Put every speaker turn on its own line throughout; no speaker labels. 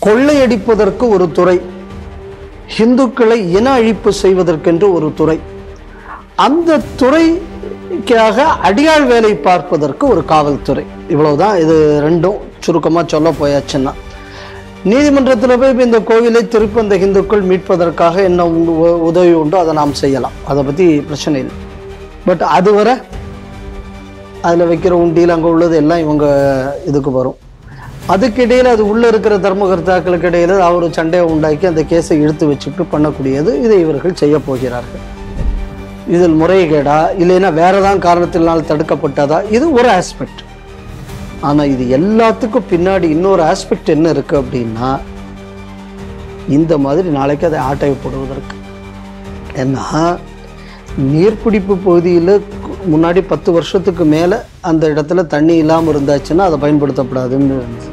கொள்ளையடிப்பதற்கு ஒரு துறை, இந்துக்களை இன அழிப்பு செய்வதற்கென்று ஒரு துறை, அந்த துறைக்காக அடியாள் வேலை பார்ப்பதற்கு ஒரு காவல்துறை. இவ்வளவுதான். இது ரெண்டும் சுருக்கமாக சொல்ல போயாச்சுன்னா, நீதிமன்றத்தில் போய் இந்த கோவிலை திருப்பி அந்த இந்துக்கள் மீட்பதற்காக என்ன உதவி உண்டோ அதை நாம் செய்யலாம், அதை பற்றி பிரச்சனை இல்லை. பட் அதுவரை அதில் வைக்கிற உண்டியில் அங்கே உள்ளது எல்லாம் இவங்க இதுக்கு வரும். அதுக்கிடையில் அது உள்ளே இருக்கிற தர்மகர்த்தாக்களுக்கு இடையில அவர் சண்டையை உண்டாக்கி அந்த கேஸை இழுத்து வச்சுட்டு பண்ணக்கூடியது இதை இவர்கள் செய்ய போகிறார்கள். இதில் முறைகேடா இல்லைன்னா வேற ஏதாவது காரணத்தினால் தடுக்கப்பட்டதா, இது ஒரு ஆஸ்பெக்ட். ஆனால் இது எல்லாத்துக்கும் பின்னாடி இன்னொரு ஆஸ்பெக்ட் என்ன இருக்கு அப்படின்னா, இந்த மாதிரி நாளைக்கு அதை ஆட்டையை போடுவதற்கு. ஏன்னா நீர்பிடிப்பு பகுதியில் முன்னாடி 10 வருஷத்துக்கு மேலே அந்த இடத்துல தண்ணி இல்லாமல் இருந்தாச்சுன்னா அதை பயன்படுத்தப்படாதுன்னு இருந்துச்சு.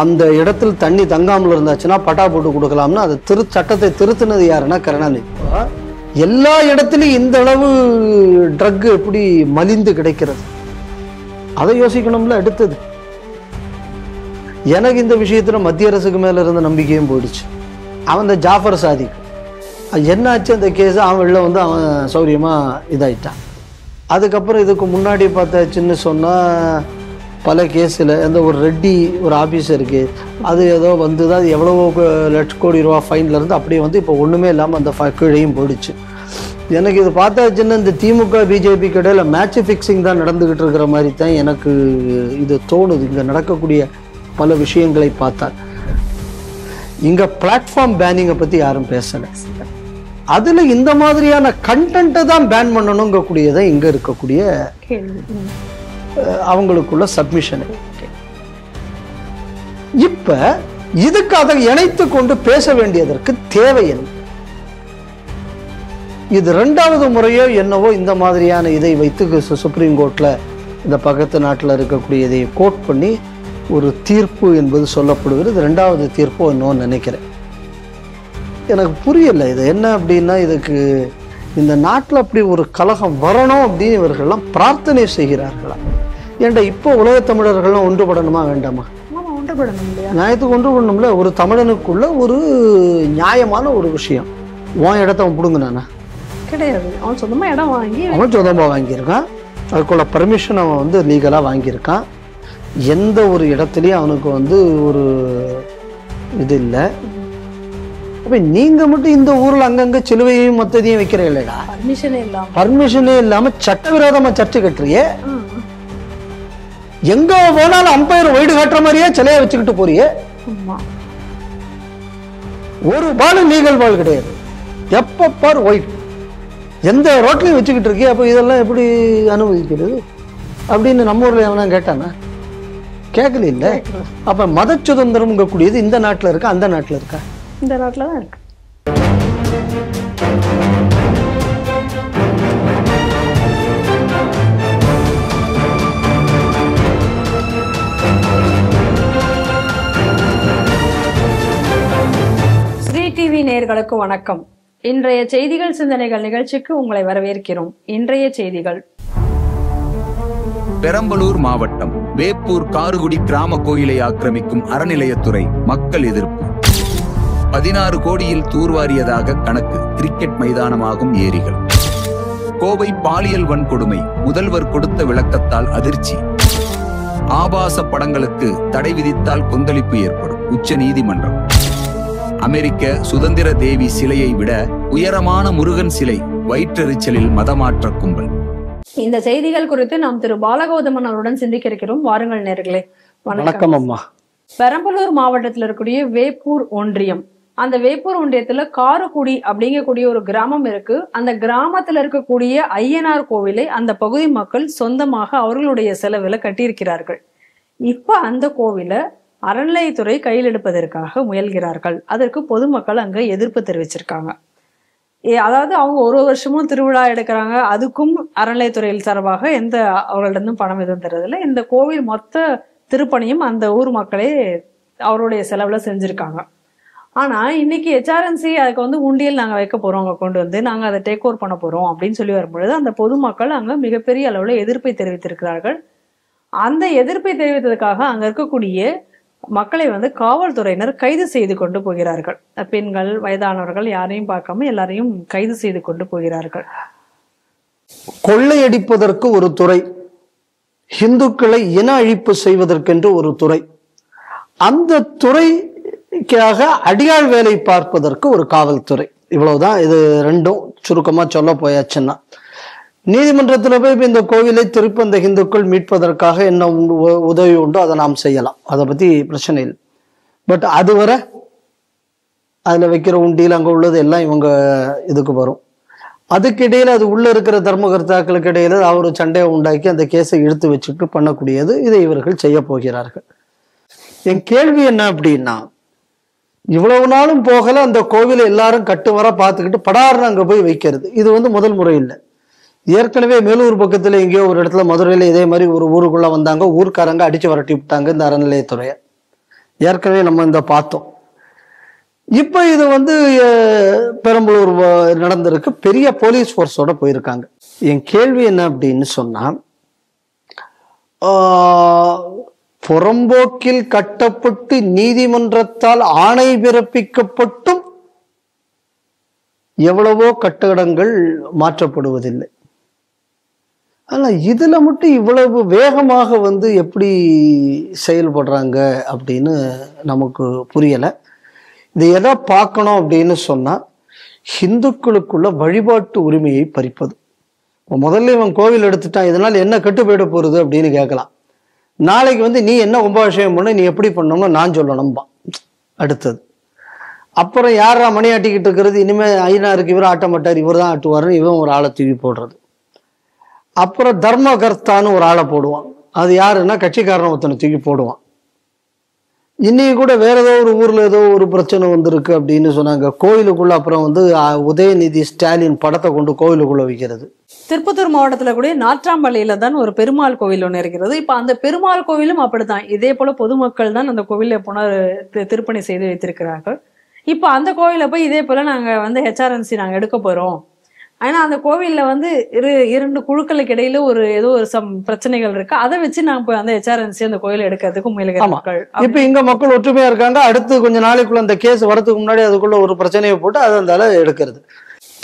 அந்த இடத்துல தண்ணி தங்காமல் இருந்தாச்சுன்னா பட்டா போட்டு கொடுக்கலாம்னு அதை சட்டத்தை திருத்தினது யாருன்னா கருணாநிதி. எல்லா இடத்துலையும் இந்த அளவு ட்ரக் எப்படி மலிந்து கிடைக்கிறது, அதை யோசிக்கணும்ல. அடுத்தது எனக்கு இந்த விஷயத்துல மத்திய அரசுக்கு மேல இருந்த நம்பிக்கையும் போயிடுச்சு. அவன் இந்த ஜாஃபர் சாதிக் என்னாச்சு அந்த கேஸ், அவன் வெளில வந்து அவன் சௌரியமா இதாயிட்டான். அதுக்கப்புறம் இதுக்கு முன்னாடி பார்த்தாச்சுன்னு சொன்னா பல கேஸில் எந்த ஒரு ரெட்டி ஒரு ஆஃபீஸருக்கு அது ஏதோ வந்து தான், அது எவ்வளவோ லட்ச கோடி ரூபா ஃபைன்ல இருந்து அப்படியே வந்து இப்போ ஒன்றுமே இல்லாமல் அந்த கீழையும் போயிடுச்சு. எனக்கு இது பார்த்தாச்சுன்னா இந்த திமுக பிஜேபி இடையில மேட்ச் ஃபிக்ஸிங் தான் நடந்துகிட்டு இருக்கிற மாதிரி தான் எனக்கு இது தோணுது. இங்கே நடக்கக்கூடிய பல விஷயங்களை பார்த்தால் இங்கே பிளாட்ஃபார்ம் பேனிங்கை பற்றி யாரும் பேசலை. அதில் இந்த மாதிரியான கண்டென்ட்டை தான் பேன் பண்ணணுங்கக்கூடியதான் இங்கே இருக்கக்கூடிய அவங்களுக்குள்ள சப்மிஷன். இப்ப இதுக்கு அதை இணைத்து கொண்டு பேச வேண்டியதற்கு தேவை என்ன? இது 2வது முறையோ என்னவோ இந்த மாதிரியான இதை வைத்து சுப்ரீம் கோர்ட்ல இந்த பக்கத்து நாட்டில் இருக்கக்கூடிய இதை கோட் பண்ணி ஒரு தீர்ப்பு என்பது சொல்லப்படுகிறது. 2வது தீர்ப்போ என்னன்னு நினைக்கிறேன். எனக்கு புரியல இது என்ன அப்படின்னா, இதுக்கு இந்த நாட்டில் அப்படி ஒரு கலகம் வரணும் அப்படின்னு இவர்கள்லாம் பிரார்த்தனை செய்கிறார்களா? ஏன்டா இப்போ உலக தமிழர்கள்லாம் ஒன்றுபடணுமா வேண்டாமா? நியாயத்துக்கு ஒன்றுபடணும்ல. ஒரு தமிழனுக்குள்ள ஒரு நியாயமான ஒரு விஷயம். உன் இடத்த அவன் பிடுங்கினானா?
கிடையாது. அவன் சொந்தமா இடம் வாங்கி
அவன் சொந்தமாக வாங்கியிருக்கான். அதுக்குள்ள பர்மிஷன் அவன் வந்து லீகலாக வாங்கியிருக்கான். எந்த ஒரு இடத்துலையும் அவனுக்கு வந்து ஒரு இது இல்லை. அப்ப நீங்க மட்டும் இந்த ஊர்ல அங்கங்க சிலுவையையும் மொத்தத்தையும் வைக்கிறீங்க இல்லடா, பர்மிஷனே இல்லாம சட்டவிரோதமா சர்ச்சை கட்டுறியே. எங்க போனாலும் அம்பையர் ஒயிடு காட்டுற மாதிரியே சிலையை வச்சுக்கிட்டு போறியே. ஒரு பாலும் லீகல் பால் கிடையாது. எப்ப பார் ஒயிட் எந்த ரோட்லயும் வச்சுக்கிட்டு இருக்கே. அப்ப இதெல்லாம் எப்படி அனுமதிக்கிறது அப்படின்னு நம்ம ஊர்ல எவனா கேட்டானா? கேட்கல இல்ல. அப்ப மத சுதந்திரம் கூடியது இந்த நாட்டுல இருக்கா அந்த நாட்டுல இருக்கா?
இந்த நாட்டில் தான் இருக்கு. ஸ்ரீ டிவி நேயர்களுக்கு வணக்கம். இன்றைய செய்திகள் சிந்தனைகள் நிகழ்ச்சிக்கு உங்களை வரவேற்கிறோம். இன்றைய செய்திகள்:
பெரம்பலூர் மாவட்டம் வேப்பூர் காருகுடி கிராம கோயிலை ஆக்கிரமிக்கும் அறநிலையத்துறை மக்கள் எதிர்ப்பு. 16 கோடியில் தூர்வாரியதாக கணக்கு. கிரிக்கெட் மைதானமாகும் ஏரிகள். கோவை பாலியல் வன்கொடுமை, முதல்வர் கொடுத்த விளக்கத்தால் அதிர்ச்சி. ஆபாச படங்களுக்கு தடை விதித்தால் கொந்தளிப்பு ஏற்படும், உச்ச நீதிமன்றம். அமெரிக்க சுதந்திர தேவி சிலையை விட உயரமான முருகன் சிலை, வயிற்றெரிச்சலில் மதமாற்ற கும்பல்.
இந்த செய்திகள் குறித்து நாம் திரு பாலகௌதமன் அவருடன் சிந்திக்க இருக்கிறோம். வாருங்கள் நேயர்களே.
வணக்கம் அம்மா.
பெரம்பலூர் மாவட்டத்தில் இருக்கக்கூடிய வேப்பூர் ஒன்றியம், அந்த வேப்பூர் ஒன்றியத்துல காருக்குடி அப்படிங்கக்கூடிய ஒரு கிராமம் இருக்கு. அந்த கிராமத்துல இருக்கக்கூடிய ஐயனார் கோவிலை அந்த பகுதி மக்கள் சொந்தமாக அவர்களுடைய செலவுல கட்டியிருக்கிறார்கள். இப்ப அந்த கோவிலை அறநிலையத்துறை கையில் எடுப்பதற்காக முயல்கிறார்கள். அதற்கு பொதுமக்கள் அங்க எதிர்ப்பு தெரிவிச்சிருக்காங்க. அதாவது அவங்க ஒரு வருஷமும் திருவிழா எடுக்கிறாங்க. அதுக்கும் அறநிலையத்துறையில் சார்பாக எந்த அவர்களிடம் பணம் எதுவும் தரதில்லை. இந்த கோவில் மொத்த திருப்பணியும் அந்த ஊர் மக்களே அவருடைய செலவுல செஞ்சிருக்காங்க. ஆனா இன்னைக்கு HRNC அதுக்கு வந்து உண்டியல் நாங்க வைக்க போறோம், அங்க கொண்டு வந்து நாங்க அதை டேக் ஓவர் பண்ண போறோம் அப்படின்னு சொல்லி வரும்பொழுது அந்த பொதுமக்கள் அங்க மிகப்பெரிய அளவுல எதிர்ப்பை தெரிவித்திருக்கிறார்கள். அந்த எதிர்ப்பை தெரிவித்ததுக்காக அங்க இருக்கக்கூடிய மக்களை வந்து காவல்துறையினர் கைது செய்து கொண்டு போகிறார்கள். பெண்கள், வயதானவர்கள் யாரையும் பார்க்காம எல்லாரையும் கைது செய்து கொண்டு போகிறார்கள்.
கொள்ளையடிப்பதற்கு ஒரு துறை, இந்துக்களை இன அழிப்பு செய்வதற்கென்று ஒரு துறை, அந்த துறைக்காக அடியாள் வேலை பார்ப்பதற்கு ஒரு காவல்துறை. இவ்வளவுதான். இது ரெண்டும் சுருக்கமா சொல்ல போயாச்சுன்னா, நீதிமன்றத்தில் போய் இந்த கோவிலை திருப்பி அந்த இந்துக்கள் மீட்பதற்காக என்ன உதவி உண்டோ அதை நாம் செய்யலாம், அதை பத்தி பிரச்சனை இல்லை. பட் அதுவரை அதுல வைக்கிற உண்டியில் அங்க உள்ளது எல்லாம் இவங்க இதுக்கு வரும். அதுக்கிடையில அது உள்ள இருக்கிற தர்மகர்த்தாக்களுக்கு இடையில அவர் சண்டையை உண்டாக்கி அந்த கேஸை இழுத்து வச்சுட்டு பண்ணக்கூடியது இதை இவர்கள் செய்ய போகிறார்கள். என் கேள்வி என்ன அப்படின்னா, இவ்வளவு நாளும் போகல, அந்த கோவிலை எல்லாரும் கட்டு வர பார்த்துக்கிட்டு படாருன்னு அங்க போய் வைக்கிறது இது வந்து முதல் முறை இல்லை. ஏற்கனவே மேலூர் பக்கத்துல எங்கேயோ ஒரு இடத்துல மதுரையில இதே மாதிரி ஒரு ஊருக்குள்ள வந்தாங்க, ஊர்க்காரங்க அடிச்சு வரட்டி விட்டாங்க இந்த அறநிலையத்துறையை. ஏற்கனவே நம்ம இந்த பார்த்தோம். இப்ப இது வந்து பெரம்பலூர் நடந்திருக்கு, பெரிய போலீஸ் போர்ஸோட போயிருக்காங்க. என் கேள்வி என்ன அப்படின்னு சொன்னா, புறம்போக்கில் கட்டப்பட்டு நீதிமன்றத்தால் ஆணை பிறப்பிக்கப்பட்டும் எவ்வளவோ கட்டடங்கள் மாற்றப்படுவதில்லை. ஆனா இதுல மட்டும் இவ்வளவு வேகமாக வந்து எப்படி செயல்படுறாங்க அப்படின்னு நமக்கு புரியல. இது எதை பார்க்கணும் அப்படின்னு சொன்னா, ஹிந்துக்களுக்குள்ள வழிபாட்டு உரிமையை பறிப்பது. முதல்ல இவன் கோவில் எடுத்துட்டான், இதனால என்ன கெட்டு போயிட போறது அப்படின்னு கேட்கலாம். நாளைக்கு வந்து நீ என்ன கும்பாபிஷேகம் பண்ண, நீ எப்படி பண்ணணும்னு நான் சொல்லணும்பா அடுத்தது. அப்புறம் யாரா மணி ஆட்டிக்கிட்டு இருக்கிறது, இனிமே ஐநாருக்கு இவர் ஆட்ட மாட்டார், இவர் தான் ஆட்டுவாருன்னு இவன் ஒரு ஆளை தூக்கி போடுறது. அப்புறம் தர்மகர்த்தான்னு ஒரு ஆளை போடுவான், அது யாருன்னா கட்சிக்காரன் ஒருத்தனை தூக்கி போடுவான். இன்னைக்கு கூட வேற ஏதோ ஒரு ஊர்ல ஏதோ ஒரு பிரச்சனை வந்திருக்கு அப்படின்னு சொன்னாங்க, கோயிலுக்குள்ள அப்புறம் வந்து உதயநிதி ஸ்டாலின் படத்தை கொண்டு கோயிலுக்குள்ள வைக்கிறது.
திருப்பத்தூர் மாவட்டத்துல கூட நாற்றாம்பள்ளியில தான் ஒரு பெருமாள் கோவில் ஒண்ணு இருக்கிறது. இப்ப அந்த பெருமாள் கோவிலும் அப்படித்தான், இதே போல பொதுமக்கள் தான் அந்த கோவிலை புனர் திருப்பணி செய்து வைத்திருக்கிறார்கள். இப்ப அந்த கோவில போய் இதே போல நாங்க வந்து HRNC நாங்க எடுக்க போறோம், ஆனா அந்த கோவில்ல வந்து இரண்டு குழுக்களுக்கு இடையில ஒரு ஏதோ ஒரு பிரச்சனைகள் இருக்கு, அதை வச்சு நாங்க போய் அந்த HRNC அந்த கோயிலை எடுக்கிறதுக்கு முயலுகிற மக்கள்.
இப்ப இங்க மக்கள் ஒற்றுமையா இருக்காங்க, அடுத்து கொஞ்ச நாளைக்குள்ள அந்த கேஸ் வரதுக்கு முன்னாடி அதுக்குள்ள ஒரு பிரச்சனையை போட்டு அதை அந்த எடுக்கிறது.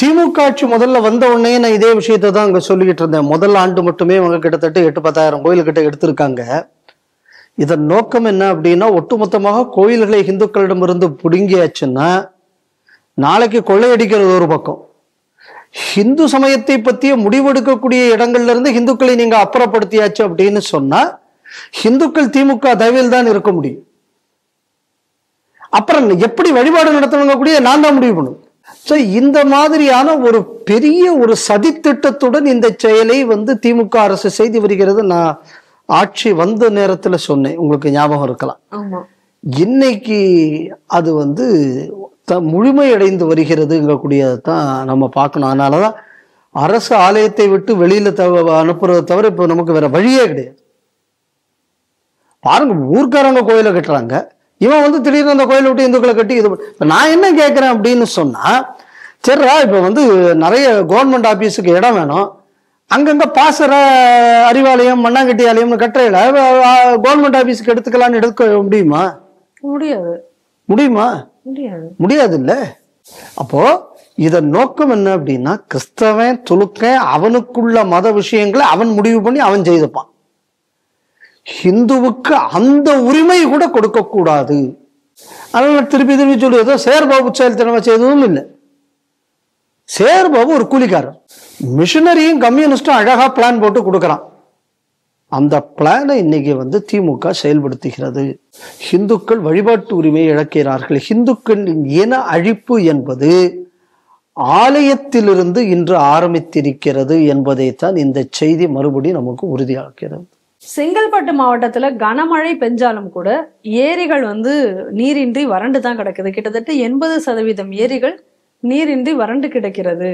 திமுக ஆட்சி முதல்ல வந்த உடனே நான் இதே விஷயத்தை தான் அங்க சொல்லிக்கிட்டு இருந்தேன். முதல் ஆண்டு மட்டுமே அவங்க கிட்டத்தட்ட 8-10,000 கோயில் கிட்ட எடுத்திருக்காங்க. இதன் நோக்கம் என்ன அப்படின்னா, ஒட்டுமொத்தமாக கோயில்களை இந்துக்களிடமிருந்து பிடுங்கியாச்சுன்னா நாளைக்கு கொள்ளையடிக்கிறது ஒரு பக்கம், ஹிந்து சமயத்தை பற்றிய முடிவெடுக்கக்கூடிய இடங்கள்ல இருந்து ஹிந்துக்களை நீங்க அப்புறப்படுத்தியாச்சு அப்படின்னு சொன்னா ஹிந்துக்கள் திமுக தயவில் தான் இருக்க முடியும். அப்புறம் எப்படி வழிபாடு நடத்தணுங்க கூடிய நான் தான் முடிவு பண்ணும். ஸோ இந்த மாதிரியான ஒரு பெரிய ஒரு சதித்திட்டத்துடன் இந்த செயலை வந்து திமுக அரசு செய்து வருகிறது. நான் ஆட்சி வந்த நேரத்துல சொன்னேன், உங்களுக்கு ஞாபகம் இருக்கலாம். இன்னைக்கு அது வந்து முழுமையடைந்து வருகிறதுங்கக்கூடியதான் நம்ம பார்க்கணும். அதனாலதான் அரசு ஆலயத்தை விட்டு வெளியில அனுப்புறதை தவிர இப்ப நமக்கு வேற வழியே கிடையாது. பாருங்க, ஊர்க்காரங்க கோயிலை கட்டுறாங்க, இவன் வந்து திடீர்னு அந்த கோயிலை விட்டு இந்துக்களை கட்டி இது. நான் என்ன கேட்கிறேன் அப்படின்னு சொன்னா, சரிடா இப்ப வந்து நிறைய கவர்மெண்ட் ஆபீஸுக்கு இடம் வேணும், அங்கங்க பாசற அறிவாலயம் மண்ணாங்கட்டி ஆலயம்னு கட்டுறையில கவர்மெண்ட் ஆபீஸுக்கு எடுத்துக்கலான்னு எடுக்க முடியுமா? முடியுமா? முடியாது இல்ல. அப்போ இதன் நோக்கம் என்ன அப்படின்னா, கிறிஸ்தவன் துலுக்கன் அவனுக்குள்ள மத விஷயங்களை அவன் முடிவு பண்ணி அவன் செய்துப்பான். ஹிந்துவுக்கு அந்த உரிமை கூட கொடுக்க கூடாது. அதனால திருப்பி சொல்லி ஏதோ சேர்பாபு செயல்திறமை செய்ததும் இல்லை. சேர்பாபு ஒரு கூலிக்காரர், மிஷனரியும் கம்யூனிஸ்டும் அழகா பிளான் போட்டு கொடுக்கறான். அந்த பிளானை இன்னைக்கு வந்து திமுக செயல்படுத்துகிறது. ஹிந்துக்கள் வழிபாட்டு உரிமையை இழக்கிறார்கள். ஹிந்துக்களின் இன அழிப்பு என்பது ஆலயத்திலிருந்து இன்று ஆரம்பித்திருக்கிறது என்பதைத்தான் இந்த செய்தி மறுபடியும் நமக்கு உறுதியாகிறது.
செங்கல்பட்டு மாவட்டத்துல கனமழை பெஞ்சாலும் கூட ஏரிகள் வந்து நீரின்றி வறண்டு தான் கிடக்குது. கிட்டத்தட்ட 80% ஏரிகள் நீரின்றி வறண்டு கிடக்கிறது.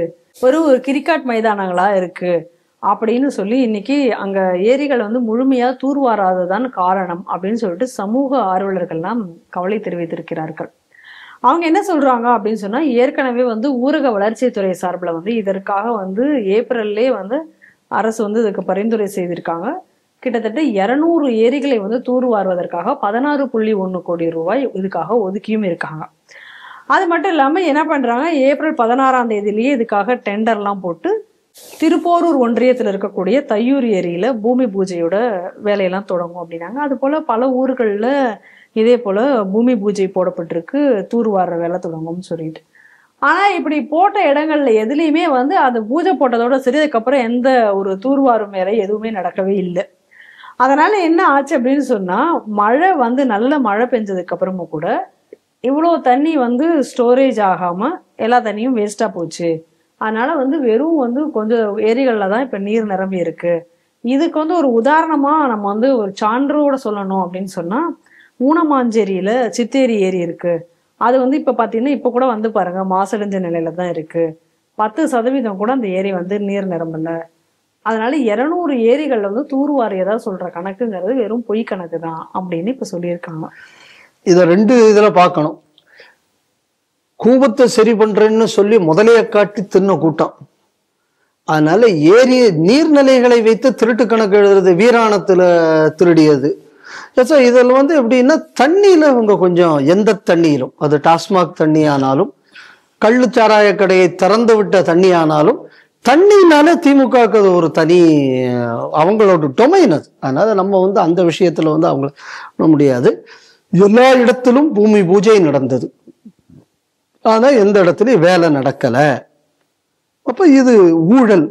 ஒரு கிரிக்கெட் மைதானங்களா இருக்கு அப்படின்னு சொல்லி இன்னைக்கு அங்க ஏரிகள் வந்து முழுமையா தூர்வாராததான் காரணம் அப்படின்னு சொல்லிட்டு சமூக ஆர்வலர்கள்லாம் கவலை தெரிவித்திருக்கிறார்கள். அவங்க என்ன சொல்றாங்க அப்படின்னு சொன்னா, ஏற்கனவே வந்து ஊரக வளர்ச்சித்துறை சார்பில் வந்து இதற்காக வந்து ஏப்ரல்லே வந்து அரசு வந்து இதுக்கு பரிந்துரை செய்திருக்காங்க. கிட்டத்தட்ட 200 ஏரிகளை வந்து தூர்வாருவதற்காக 16.1 கோடி ரூபாய் இதுக்காக ஒதுக்கியும் இருக்காங்க. அது மட்டும் இல்லாம என்ன பண்றாங்க, ஏப்ரல் 16ஆம் தேதியிலேயே இதுக்காக டெண்டர்லாம் போட்டு திருப்போரூர் ஒன்றியத்தில் இருக்கக்கூடிய தையூர் ஏரியில பூமி பூஜையோட வேலையெல்லாம் தொடங்கும் அப்படின்னாங்க. அது போல பல ஊர்கள்ல இதே போல பூமி பூஜை போடப்பட்டிருக்கு, தூர்வார வேலை தொடங்கும்னு சொல்லிட்டு. ஆனா இப்படி போட்ட இடங்கள்ல எதுலையுமே வந்து அந்த பூஜை போட்டதோட சரி, அதுக்கப்புறம் எந்த ஒரு தூர்வாரும் வேலை எதுவுமே நடக்கவே இல்லை. அதனால என்ன ஆச்சு அப்படின்னு சொன்னா, மழை வந்து நல்ல மழை பெஞ்சதுக்கு அப்புறமும் கூட இவ்வளோ தண்ணி வந்து ஸ்டோரேஜ் ஆகாம எல்லா தண்ணியும் வேஸ்டா போச்சு. அதனால வந்து வெறும் வந்து கொஞ்சம் ஏரிகள்ல தான் இப்ப நீர் நிரம்பி இருக்கு. இதுக்கு வந்து ஒரு உதாரணமா நம்ம வந்து ஒரு சான்றோட சொல்லணும் அப்படின்னு சொன்னா, ஊனமாஞ்சேரியில சித்தேரி ஏரி இருக்கு. அது வந்து இப்ப பாத்தீங்கன்னா இப்ப கூட வந்து பாருங்க மாசடைஞ்ச நிலையில தான் இருக்கு. 10% கூட அந்த ஏரி வந்து நீர் நிரம்பல. அதனால 200 ஏரிகள்ல வந்து தூர்வாரியதா சொல்ற கணக்குங்கிறது வெறும் பொய் கணக்கு தான் அப்படின்னு இப்ப சொல்லியிருக்காங்க.
இத 2 இதுல பார்க்கணும். கூபத்தை சரி பண்றேன்னு சொல்லி முதலைய காட்டி தின்ன கூட்டம். அதனால ஏரி நீர்நிலைகளை வைத்து திருட்டு கணக்கு எழுதுறது, வீராணத்துல திருடியது. இதில் வந்து எப்படின்னா தண்ணியில இவங்க கொஞ்சம் எந்த தண்ணியிலும், அது டாஸ்மாக் தண்ணி ஆனாலும் கள்ளுச்சாராய கடையை திறந்து விட்ட தண்ணி ஆனாலும் தண்ணினால திமுகவுக்கு அது ஒரு தனி அவங்களோட டொமைன் அது. அதனால நம்ம வந்து அந்த விஷயத்துல வந்து அவங்கள முடியாது. எல்லா இடத்திலும் பூமி பூஜை நடந்தது, ஆனா எந்த இடத்துலயும் வேலை நடக்கல. அப்ப இது ஊழல்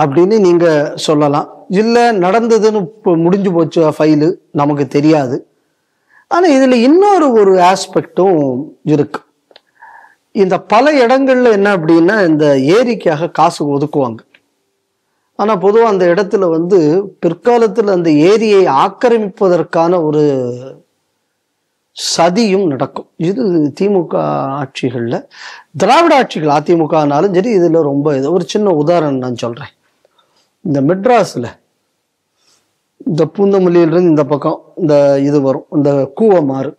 அப்படின்னு நீங்க சொல்லலாம். இல்ல நடந்ததுன்னு முடிஞ்சு போச்சு ஃபைலு, நமக்கு தெரியாது. ஆனா இதுல இன்னொரு ஆஸ்பெக்டும் இருக்கு. இந்த பல இடங்கள்ல என்ன அப்படின்னா, இந்த ஏரிக்காக காசு ஒதுக்குவாங்க. ஆனா பொதுவா அந்த இடத்துல வந்து பிற்காலத்துல அந்த ஏரியை ஆக்கிரமிப்பதற்கான ஒரு சதியும் நடக்கும். இது திமுக ஆட்சிகள்ல, திராவிட ஆட்சிகள் அதிமுகனாலும் சரி, இதுல ரொம்ப ஒரு சின்ன உதாரணம் நான் சொல்றேன். இந்த மெட்ராஸ்ல இந்த பூந்தமல்லியிலிருந்து இந்த பக்கம் இந்த இது வரும், இந்த கூவமாறு,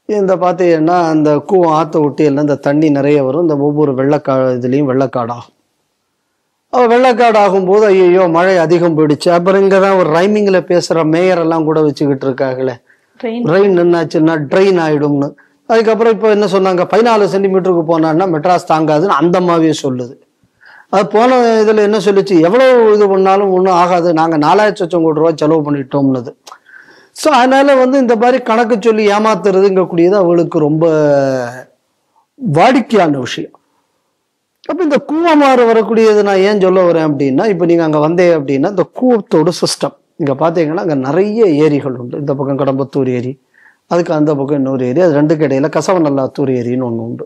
இந்த பார்த்தீங்கன்னா அந்த கூவம் ஆற்ற ஒட்டி எல்லாம் இந்த தண்ணி நிறைய வரும். இந்த ஒவ்வொரு இதுலேயும் வெள்ளக்காடாகும். வெள்ளக்காடு ஆகும்போது ஐயோ மழை அதிகம் போயிடுச்சு. அப்புறம் இங்கே தான் ஒரு ரைமிங்கில் பேசுகிற மேயர் எல்லாம் கூட வச்சுக்கிட்டு இருக்காங்களே, ரெயின் என்னாச்சுன்னா ட்ரெயின் ஆயிடும்னு. அதுக்கப்புறம் இப்போ என்ன சொன்னாங்க, 14 சென்டிமீட்டருக்கு போனான்னா மெட்ராஸ் தாங்காதுன்னு அந்த அம்மாவே சொல்லுது. அது போன இதில் என்ன சொல்லிச்சு, எவ்வளோ இது பண்ணாலும் ஒன்றும் ஆகாது, நாங்கள் 4,00,000 கோடி ரூபாய் செலவு பண்ணிட்டோம்னது. ஸோ அதனால வந்து இந்த மாதிரி கணக்கு சொல்லி ஏமாத்துறதுங்கக்கூடியது அவளுக்கு ரொம்ப வாடிக்கையான விஷயம். அப்போ இந்த கூவமாறு வரக்கூடியது நான் ஏன் சொல்ல வரேன் அப்படின்னா, இப்போ நீங்கள் அங்கே வந்தே அப்படின்னா இந்த கூவத்தோட சிஸ்டம் இங்கே பார்த்தீங்கன்னா அங்கே நிறைய ஏரிகள் உண்டு. இந்த பக்கம் கடம்பத்தூர் ஏரி, அதுக்கு அந்த பக்கம் இன்னொரு ஏரி, அது ரெண்டுக்கு இடையில கசவநல்லாத்தூர் ஏரின்னு ஒன்று உண்டு.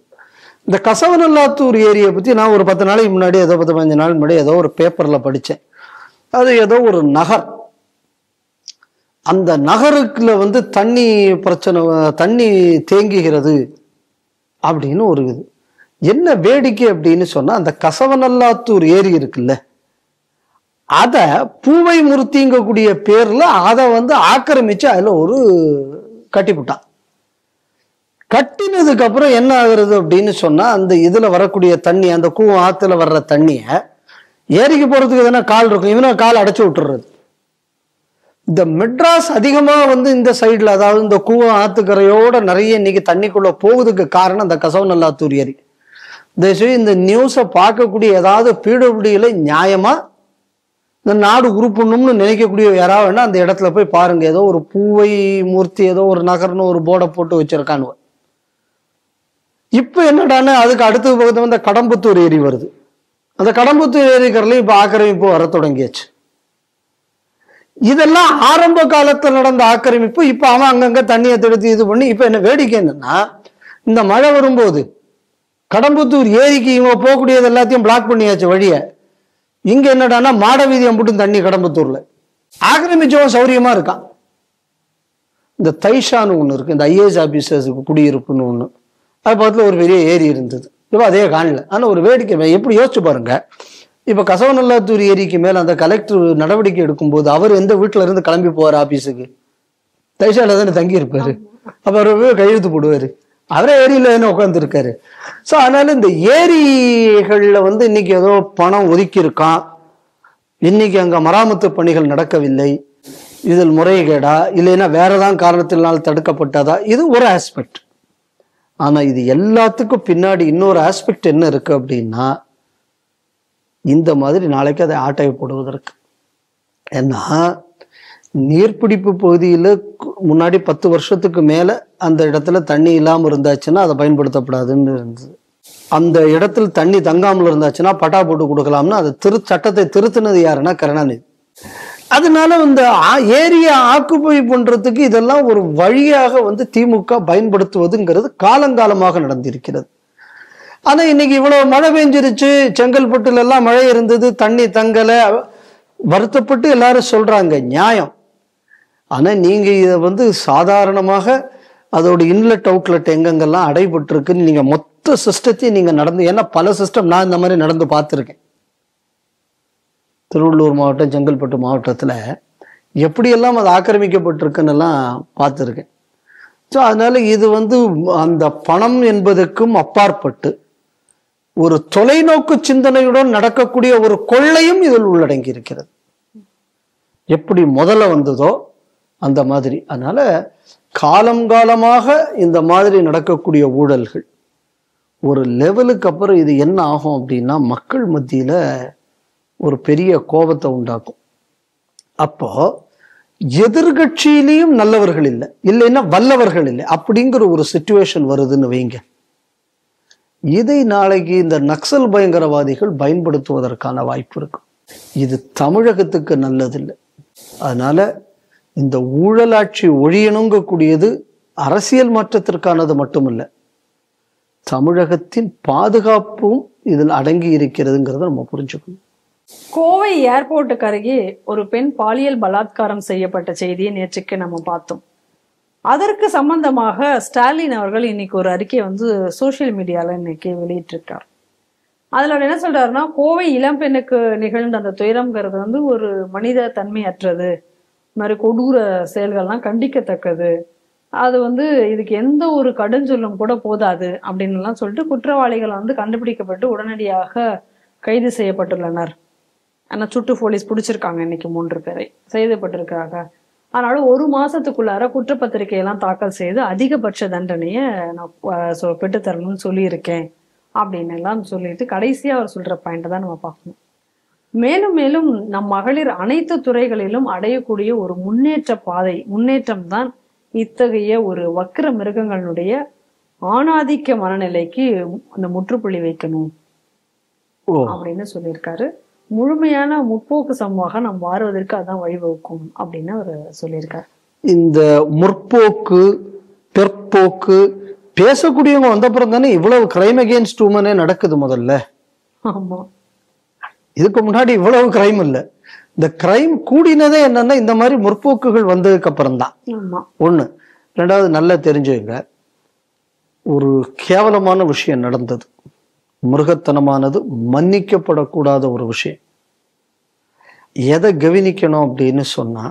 இந்த கசவநல்லாத்தூர் ஏரியை பற்றி நான் ஒரு 10 நாளைக்கு முன்னாடி, ஏதோ 15 நாள் முன்னாடி ஏதோ ஒரு பேப்பரில் படித்தேன். அது ஏதோ ஒரு நகர், அந்த நகருக்குள்ள வந்து தண்ணி பிரச்சனை, தண்ணி தேங்குகிறது அப்படின்னு ஒரு இது. என்ன வேடிக்கை அப்படின்னு சொன்னா, அந்த கசவநல்லாத்தூர் ஏரி இருக்குல்ல, அத பூவை மூர்த்திங்கக்கூடிய பேர்ல அதை வந்து ஆக்கிரமிச்சு அதுல ஒரு கட்டிவிட்டான். கட்டினதுக்கு அப்புறம் என்ன ஆகுறது அப்படின்னு சொன்னா, அந்த இதுல வரக்கூடிய தண்ணி, அந்த கூவம் ஆத்துல வர்ற தண்ணிய ஏரிக்கு போறதுக்கு எதனா கால் இருக்கும், இவனை கால் அடைச்சு விட்டுறது. இந்த மெட்ராஸ் அதிகமா வந்து இந்த சைட்ல, அதாவது இந்த கூவம் ஆத்துக்கரையோட நிறைய இன்னைக்கு தண்ணிக்குள்ள போகுதுக்கு காரணம் அந்த கசவநல்லாத்தூர் ஏரி. இந்த நியூஸை பார்க்கக்கூடிய ஏதாவது பிடபிள்யூல நியாயமா இந்த நாடு உருப்படணும்னு நினைக்கக்கூடிய யாராவது அந்த இடத்துல போய் பாருங்க. ஏதோ ஒரு பூவை மூர்த்தி, ஏதோ ஒரு நகர்னு ஒரு போர்டை போட்டு வச்சிருக்கானு. இப்ப என்னடான்னு அதுக்கு அடுத்த பக்கத்துல வந்து கடம்பத்தூர் ஏரி வருது. அந்த கடம்பத்தூர் ஏரிக்கரையில இப்ப ஆக்கிரமிப்பு வர தொடங்கியாச்சு. இதெல்லாம் ஆரம்ப காலத்துல நடந்த ஆக்கிரமிப்பு. இப்ப அவன் அங்கங்க தண்ணியை தெடுத்து இது பண்ணி, இப்ப என்ன வேடிக்கை என்னன்னா, இந்த மழை வரும்போது கடம்பத்தூர் ஏரிக்கு இவங்க போகக்கூடியது எல்லாத்தையும் பிளாக் பண்ணியாச்சு வழிய. இங்க என்னடான்னா மாட வீதியை மட்டும் தண்ணி கடம்பத்தூர்ல ஆக்கிரமிச்சவன் சௌரியமா இருக்கான். இந்த தைஷான்னு ஒண்ணு இருக்கு, இந்த ஐஏஎஸ் ஆபீசர்ஸுக்கு குடியிருப்புன்னு ஒண்ணு, அது பக்கத்துல ஒரு பெரிய ஏரி இருந்தது. இப்ப அதே காணல. ஆனா ஒரு வேடிக்கை எப்படி யோசிச்சு பாருங்க, இப்ப கசவநல்லாத்தூர் ஏரிக்கு மேல அந்த கலெக்டர் நடவடிக்கை எடுக்கும்போது அவர் எந்த வீட்டுல இருந்து கிளம்பி போவார் ஆபீஸுக்கு? தைஷால தானே தங்கி இருப்பாரு. அப்ப அவர் கையெழுத்து போடுவாரு, அவரே ஏரியில என்ன உட்கார்ந்து இருக்காரு. ஸோ அதனால இந்த ஏரிகள்ல வந்து இன்னைக்கு ஏதோ பணம் ஒதுக்கி இருக்கான், இன்னைக்கு அங்க மராமத்து பணிகள் நடக்கவில்லை, இதில் முறைகேடா இல்லைன்னா வேறதான் காரணத்தினால் தடுக்கப்பட்டதா, இது ஒரு ஆஸ்பெக்ட். ஆனா இது எல்லாத்துக்கும் பின்னாடி இன்னொரு ஆஸ்பெக்ட் என்ன இருக்கு அப்படின்னா, இந்த மாதிரி நாளைக்கு அதை ஆட்டை போடுவதற்கு. ஏன்னா நீர்பிடிப்பு பகுதியில் முன்னாடி 10 வருஷத்துக்கு மேல அந்த இடத்துல தண்ணி இல்லாம இருந்தாச்சுன்னா அதை பயன்படுத்தப்படாதுன்னு இருந்தது. அந்த இடத்துல தண்ணி தங்காமல் இருந்தாச்சுன்னா பட்டா போட்டு கொடுக்கலாம்னு அதை சட்டத்தை திருத்தினது யாருன்னா கருணாநிதி. அதனால இந்த ஏரியா ஆக்குப்பை பண்றதுக்கு இதெல்லாம் ஒரு வழியாக திமுக பயன்படுத்துவதுங்கிறது காலங்காலமாக நடந்திருக்கிறது. ஆனா இன்னைக்கு இவ்வளவு மழை பெஞ்சிருச்சு, செங்கல்பட்டுல எல்லாம் மழை இருந்தது, தண்ணி தங்கல, வருத்தப்பட்டு எல்லாரும் சொல்றாங்க, நியாயம். ஆனா நீங்க இதை சாதாரணமாக அதோட இன்லெட் அவுட்லெட் எங்கெங்கெல்லாம் அடைபட்டு இருக்குன்னு நீங்க மொத்த சிஸ்டத்தையும் நீங்க நடந்து, ஏன்னா பல சிஸ்டம் நான் இந்த மாதிரி நடந்து பார்த்துருக்கேன். திருவள்ளூர் மாவட்டம், செங்கல்பட்டு மாவட்டத்துல எப்படியெல்லாம் அது ஆக்கிரமிக்கப்பட்டிருக்குன்னு எல்லாம் பார்த்துருக்கேன். ஸோ அதனால இது அந்த பணம் என்பதற்கும் அப்பாற்பட்டு ஒரு தொலைநோக்கு சிந்தனையுடன் நடக்கக்கூடிய ஒரு கொள்ளையும் இதில் உள்ளடங்கி இருக்கிறது. எப்படி முதல்ல வந்ததோ அந்த மாதிரி. அதனால காலம் காலமாக இந்த மாதிரி நடக்கக்கூடிய ஊழல்கள் ஒரு லெவலுக்கு அப்புறம் இது என்ன ஆகும் அப்படின்னா, மக்கள் மத்தியில ஒரு பெரிய கோபத்தை உண்டாக்கும். அப்போ எதிர்கட்சியிலையும் நல்லவர்கள் இல்லை, இல்லைன்னா வல்லவர்கள் இல்லை அப்படிங்கிற ஒரு சிச்சுவேஷன் வருதுன்னு வைங்க. இதை நாளைக்கு இந்த நக்சல் பயங்கரவாதிகள் பயன்படுத்துவதற்கான வாய்ப்பு இருக்கு. இது தமிழகத்துக்கு நல்லதில்லை. அதனால இந்த ஊழலாட்சி ஒழியணுங்கக்கூடியது அரசியல் மாற்றத்திற்கானது மட்டுமல்ல, தமிழகத்தின் பாதுகாப்பும் இதில் அடங்கி இருக்கிறதுங்கிறத நம்ம புரிஞ்சுக்கணும்.
கோவை ஏர்போர்ட்டுக்கு அருகே ஒரு பெண் பாலியல் பலாத்காரம் செய்யப்பட்ட செய்தியை நேற்றுக்கு நம்ம பார்த்தோம். அதற்கு சம்பந்தமாக ஸ்டாலின் அவர்கள் இன்னைக்கு ஒரு அறிக்கை சோசியல் மீடியால இன்னைக்கு வெளியிட்டிருக்கார். அதுல அவர் என்ன சொல்றாருன்னா, கோவை இளம்பெண்ணுக்கு நிகழ்ந்த அந்த துயரம்ங்கிறது ஒரு மனித தன்மையற்றது, இந்த மாதிரி கொடூர செயல்கள்லாம் கண்டிக்கத்தக்கது, அது இதுக்கு எந்த ஒரு கடுஞ்சொல்லும் கூட போதாது அப்படின்னு எல்லாம் சொல்லிட்டு குற்றவாளிகள் கண்டுபிடிக்கப்பட்டு உடனடியாக கைது செய்யப்பட்டுள்ளனர். ஆனா சுட்டு போலீஸ் பிடிச்சிருக்காங்க, இன்னைக்கு 3 பேரை செய்யப்பட்டிருக்காங்க. அதனால 1 மாசத்துக்குள்ளார குற்றப்பத்திரிகையெல்லாம் தாக்கல் செய்து அதிகபட்ச தண்டனையை நான் பெற்றுத்தரணும்னு சொல்லியிருக்கேன் அப்படின்னு எல்லாம் சொல்லிட்டு கடைசியா அவர் சொல்ற பாயிண்ட் தான் நம்ம பார்க்கணும். மேலும் மேலும் நம் மகளிர் அனைத்து துறைகளிலும் அடையக்கூடிய ஒரு முன்னேற்றம் தான் இத்தகைய ஒரு வக்கிர மிருகங்களுடைய ஆணாதிக்க மனநிலைக்கு அந்த முற்றுப்புள்ளி வைக்கணும் அப்படின்னு சொல்லியிருக்காரு. முழுமையான முற்போக்கு சமூகம் நம்ம மாறுவதற்கு அதான் வழிவகுக்கும் அப்படின்னு அவர் சொல்லியிருக்காரு.
இந்த முற்போக்கு பிற்போக்கு பேசக்கூடியவங்க வந்தப்புறம் தானே இவ்வளவு கிரைம் அகேன்ஸ்ட் உமனே நடக்குது முதல்ல.
ஆமா,
இதுக்கு முன்னாடி இவ்வளவு கிரைம் இல்லை. இந்த கிரைம் கூடினதே என்னன்னா இந்த மாதிரி முற்போக்குகள் வந்ததுக்கு அப்புறம் தான். ஒண்ணு. ரெண்டாவது, நல்லா தெரிஞ்சுங்க, ஒரு கேவலமான விஷயம் நடந்தது, மிருகத்தனமானது, மன்னிக்கப்படக்கூடாத ஒரு விஷயம். எதை கவனிக்கணும் அப்படின்னு சொன்னா,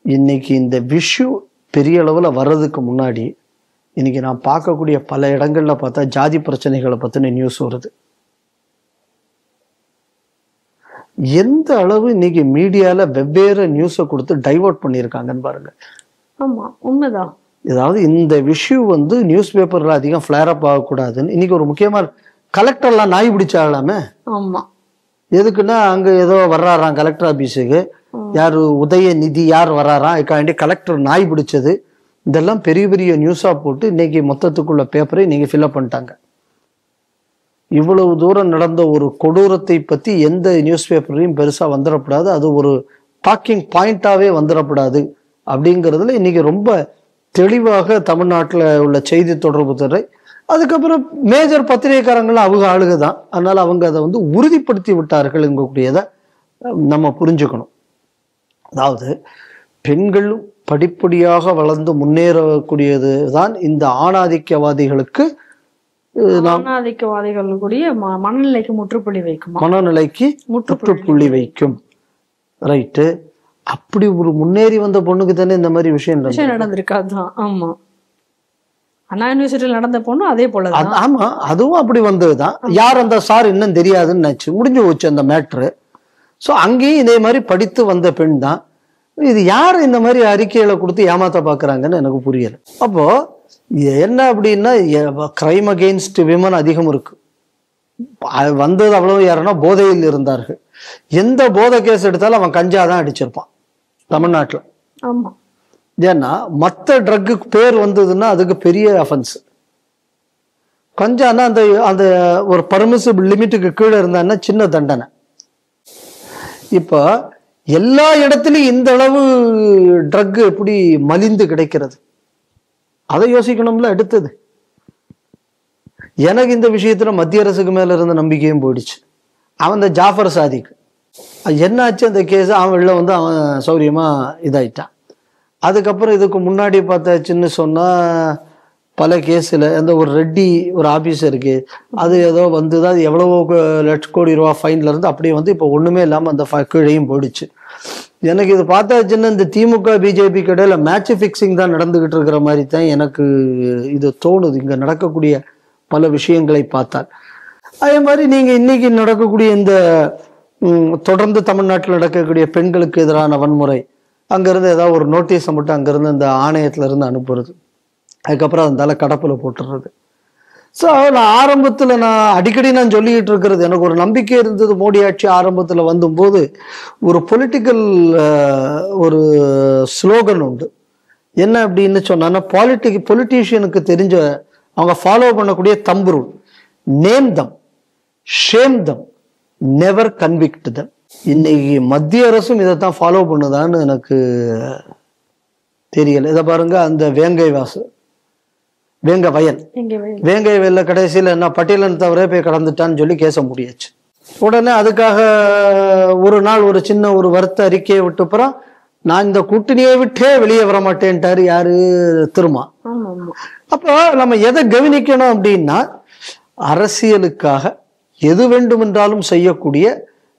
இன்னைக்கு இந்த விஷு பெரிய அளவுல வர்றதுக்கு முன்னாடி இன்னைக்கு நான் பார்க்கக்கூடிய பல இடங்கள்ல பார்த்தா ஜாதி பிரச்சனைகளை பத்தின நியூஸ் வருது. எந்த அளவு இன்னைக்கு மீடியால வெவ்வேறு நியூஸை கொடுத்து டைவர்ட் பண்ணியிருக்காங்கன்னு பாருங்க.
ஆமா, உண்மைதான்.
ஏதாவது இந்த விஷயம் நியூஸ் பேப்பர்ல அதிகம் ஃபிளேர் அப் ஆகக்கூடாதுன்னு இன்னைக்கு ஒரு முக்கியமான கலெக்டர்லாம் நாய் பிடிச்சாகலாமே.
ஆமா,
எதுக்குன்னா அங்க ஏதோ வர்றாராம் கலெக்டர் ஆபீஸுக்கு, யாரு உதயநிதி யார் வர்றாராம், அதுக்காண்டி கலெக்டர் நாய் பிடிச்சது, இதெல்லாம் பெரிய பெரிய நியூஸா போட்டு இன்னைக்கு மொத்தத்துக்குள்ள பேப்பரை இன்னைக்கு ஃபில்அப் பண்ணிட்டாங்க. இவ்வளவு தூரம் நடந்த ஒரு கொடூரத்தை பத்தி எந்த நியூஸ் பேப்பரையும் பெருசா வந்துடக்கூடாது, அது ஒரு டாக்கிங் பாயிண்டாவே வந்துடக்கூடாது அப்படிங்கிறதுல இன்னைக்கு ரொம்ப தெளிவாக தமிழ்நாட்டில் உள்ள செய்தி தொடர்பு துறை, அதுக்கப்புறம் மேஜர் பத்திரிகைக்காரங்களும் அவங்க ஆளுகதான். அதனால அவங்க அதை உறுதிப்படுத்தி விட்டார்கள் என்கூடியதை நம்ம புரிஞ்சுக்கணும். அதாவது பெண்கள் படிப்படியாக வளர்ந்து முன்னேறக்கூடியது தான் இந்த ஆணாதிக்கவாதிகளுக்கு
மனநிலைக்கு முற்றுப்புள்ளி வைக்கும்.
மனநிலைக்கு முற்றுப்புள்ளி வைக்கும். ரைட்டு. அப்படி ஒரு முன்னேறி வந்த பொண்ணுக்கு தானே இந்த மாதிரி விஷயம்
நடந்திருக்காதான். ஆமா, அண்ணா யூனிவர்சிட்டியில் நடந்த பொண்ணு அதே போல.
ஆமா, அதுவும் அப்படி வந்ததுதான். யார் அந்த சார் இன்னும் தெரியாதுன்னு நினைச்சு முடிஞ்சு போச்சு அந்த மேட்ரு. ஸோ அங்கேயும் இதே மாதிரி படித்து வந்த பெண் தான். இது யார் இந்த மாதிரி அறிக்கைகளை கொடுத்து ஏமாத்த பார்க்குறாங்கன்னு எனக்கு புரியலை. அப்போ என்ன அப்படின்னா, கிரைம் அகெயின்ஸ்ட் விமன் அதிகம் இருக்கு. வந்தது அவ்வளவு யாருன்னா போதையில் இருந்தார்கள். எந்த போதை கேஸ் எடுத்தாலும் அவன் கஞ்சா தான் அடிச்சிருப்பான் தமிழ்நாட்டில்.
ஆமா,
ஏன்னா மற்ற ட்ரக்குக்கு பேர் வந்ததுன்னா அதுக்கு பெரிய அஃபென்ஸ். கஞ்சானா அந்த அந்த ஒரு பர்மிசிபிள் லிமிட்டுக்கு கீழே இருந்தான்னா சின்ன தண்டனை. இப்போ எல்லா இடத்துலையும் இந்த அளவு ட்ரக் எப்படி மலிந்து கிடைக்கிறது, அதை யோசிக்கணும்ல. அடுத்தது எனக்கு இந்த விஷயத்துல மத்திய அரசுக்கு மேல இருந்த நம்பிக்கையும் போயிடுச்சு. அவன் இந்த ஜாஃபர் சாதிக் என்னாச்சு அந்த கேஸ், அவன் வெளில வந்து அவன் சௌரியமா இதாயிட்டான். அதுக்கப்புறம் இதுக்கு முன்னாடி பார்த்தாச்சுன்னு சொன்னா பல கேஸில் அந்த ஒரு ரெட்டி ஒரு ஆஃபீஸருக்கு அது ஏதோ வந்து அது எவ்வளவோ லட்ச கோடி ரூபா ஃபைன்ல இருந்து அப்படியே வந்து இப்போ ஒன்றுமே இல்லாமல் அந்த கீழையும் போயிடுச்சு. எனக்கு இது பார்த்தாச்சுன்னா இந்த திமுக பிஜேபி இடையில மேட்ச் ஃபிக்ஸிங் தான் நடந்துகிட்டு இருக்கிற மாதிரி தான் எனக்கு இது தோணுது, இங்கே நடக்கக்கூடிய பல விஷயங்களை பார்த்தால். அதே மாதிரி நீங்கள் இன்னைக்கு நடக்கக்கூடிய இந்த தொடர்ந்து தமிழ்நாட்டில் நடக்கக்கூடிய பெண்களுக்கு எதிரான வன்முறை, அங்கேருந்து ஏதாவது ஒரு நோட்டீஸை மட்டும் அங்கேருந்து அந்த ஆணையத்துல இருந்து அனுப்புறது, அதுக்கப்புறம் அந்த கடப்பில் போட்டுடுறது. ஸோ நான் ஆரம்பத்தில் அடிக்கடி நான் சொல்லிக்கிட்டு இருக்கிறது, எனக்கு ஒரு நம்பிக்கை இருந்தது. மோடி ஆட்சி ஆரம்பத்தில் வந்தபோது ஒரு பொலிட்டிக்கல் ஒரு ஸ்லோகன் உண்டு. என்ன அப்படின்னு சொன்னா, பொலிட்டீஷியனுக்கு தெரிஞ்ச அவங்க ஃபாலோ பண்ணக்கூடிய தம்பு ரூல், நேம் தம், ஷேம் தம், நெவர் கன்விக்ட் தம். இன்னைக்கு மத்திய அரசும் இதைத்தான் ஃபாலோ பண்ணுதான்னு எனக்கு தெரியல. இதை பாருங்க, அந்த வேங்கை வயல்ல கடைசியில் என்ன பட்டியலன் தவிர போய் கடந்துட்டான்னு சொல்லி கேச முடியாச்சு. உடனே அதுக்காக ஒரு நாள் ஒரு சின்ன ஒரு வருத்த அறிக்கையை விட்டுப்புறம் நான் இந்த கூட்டணியை விட்டே வெளியே வர மாட்டேன்ட்டாரு யாரு, திருமா. அப்போ நம்ம எதை கவனிக்கணும் அப்படின்னா, அரசியலுக்காக எது வேண்டுமென்றாலும் செய்யக்கூடிய,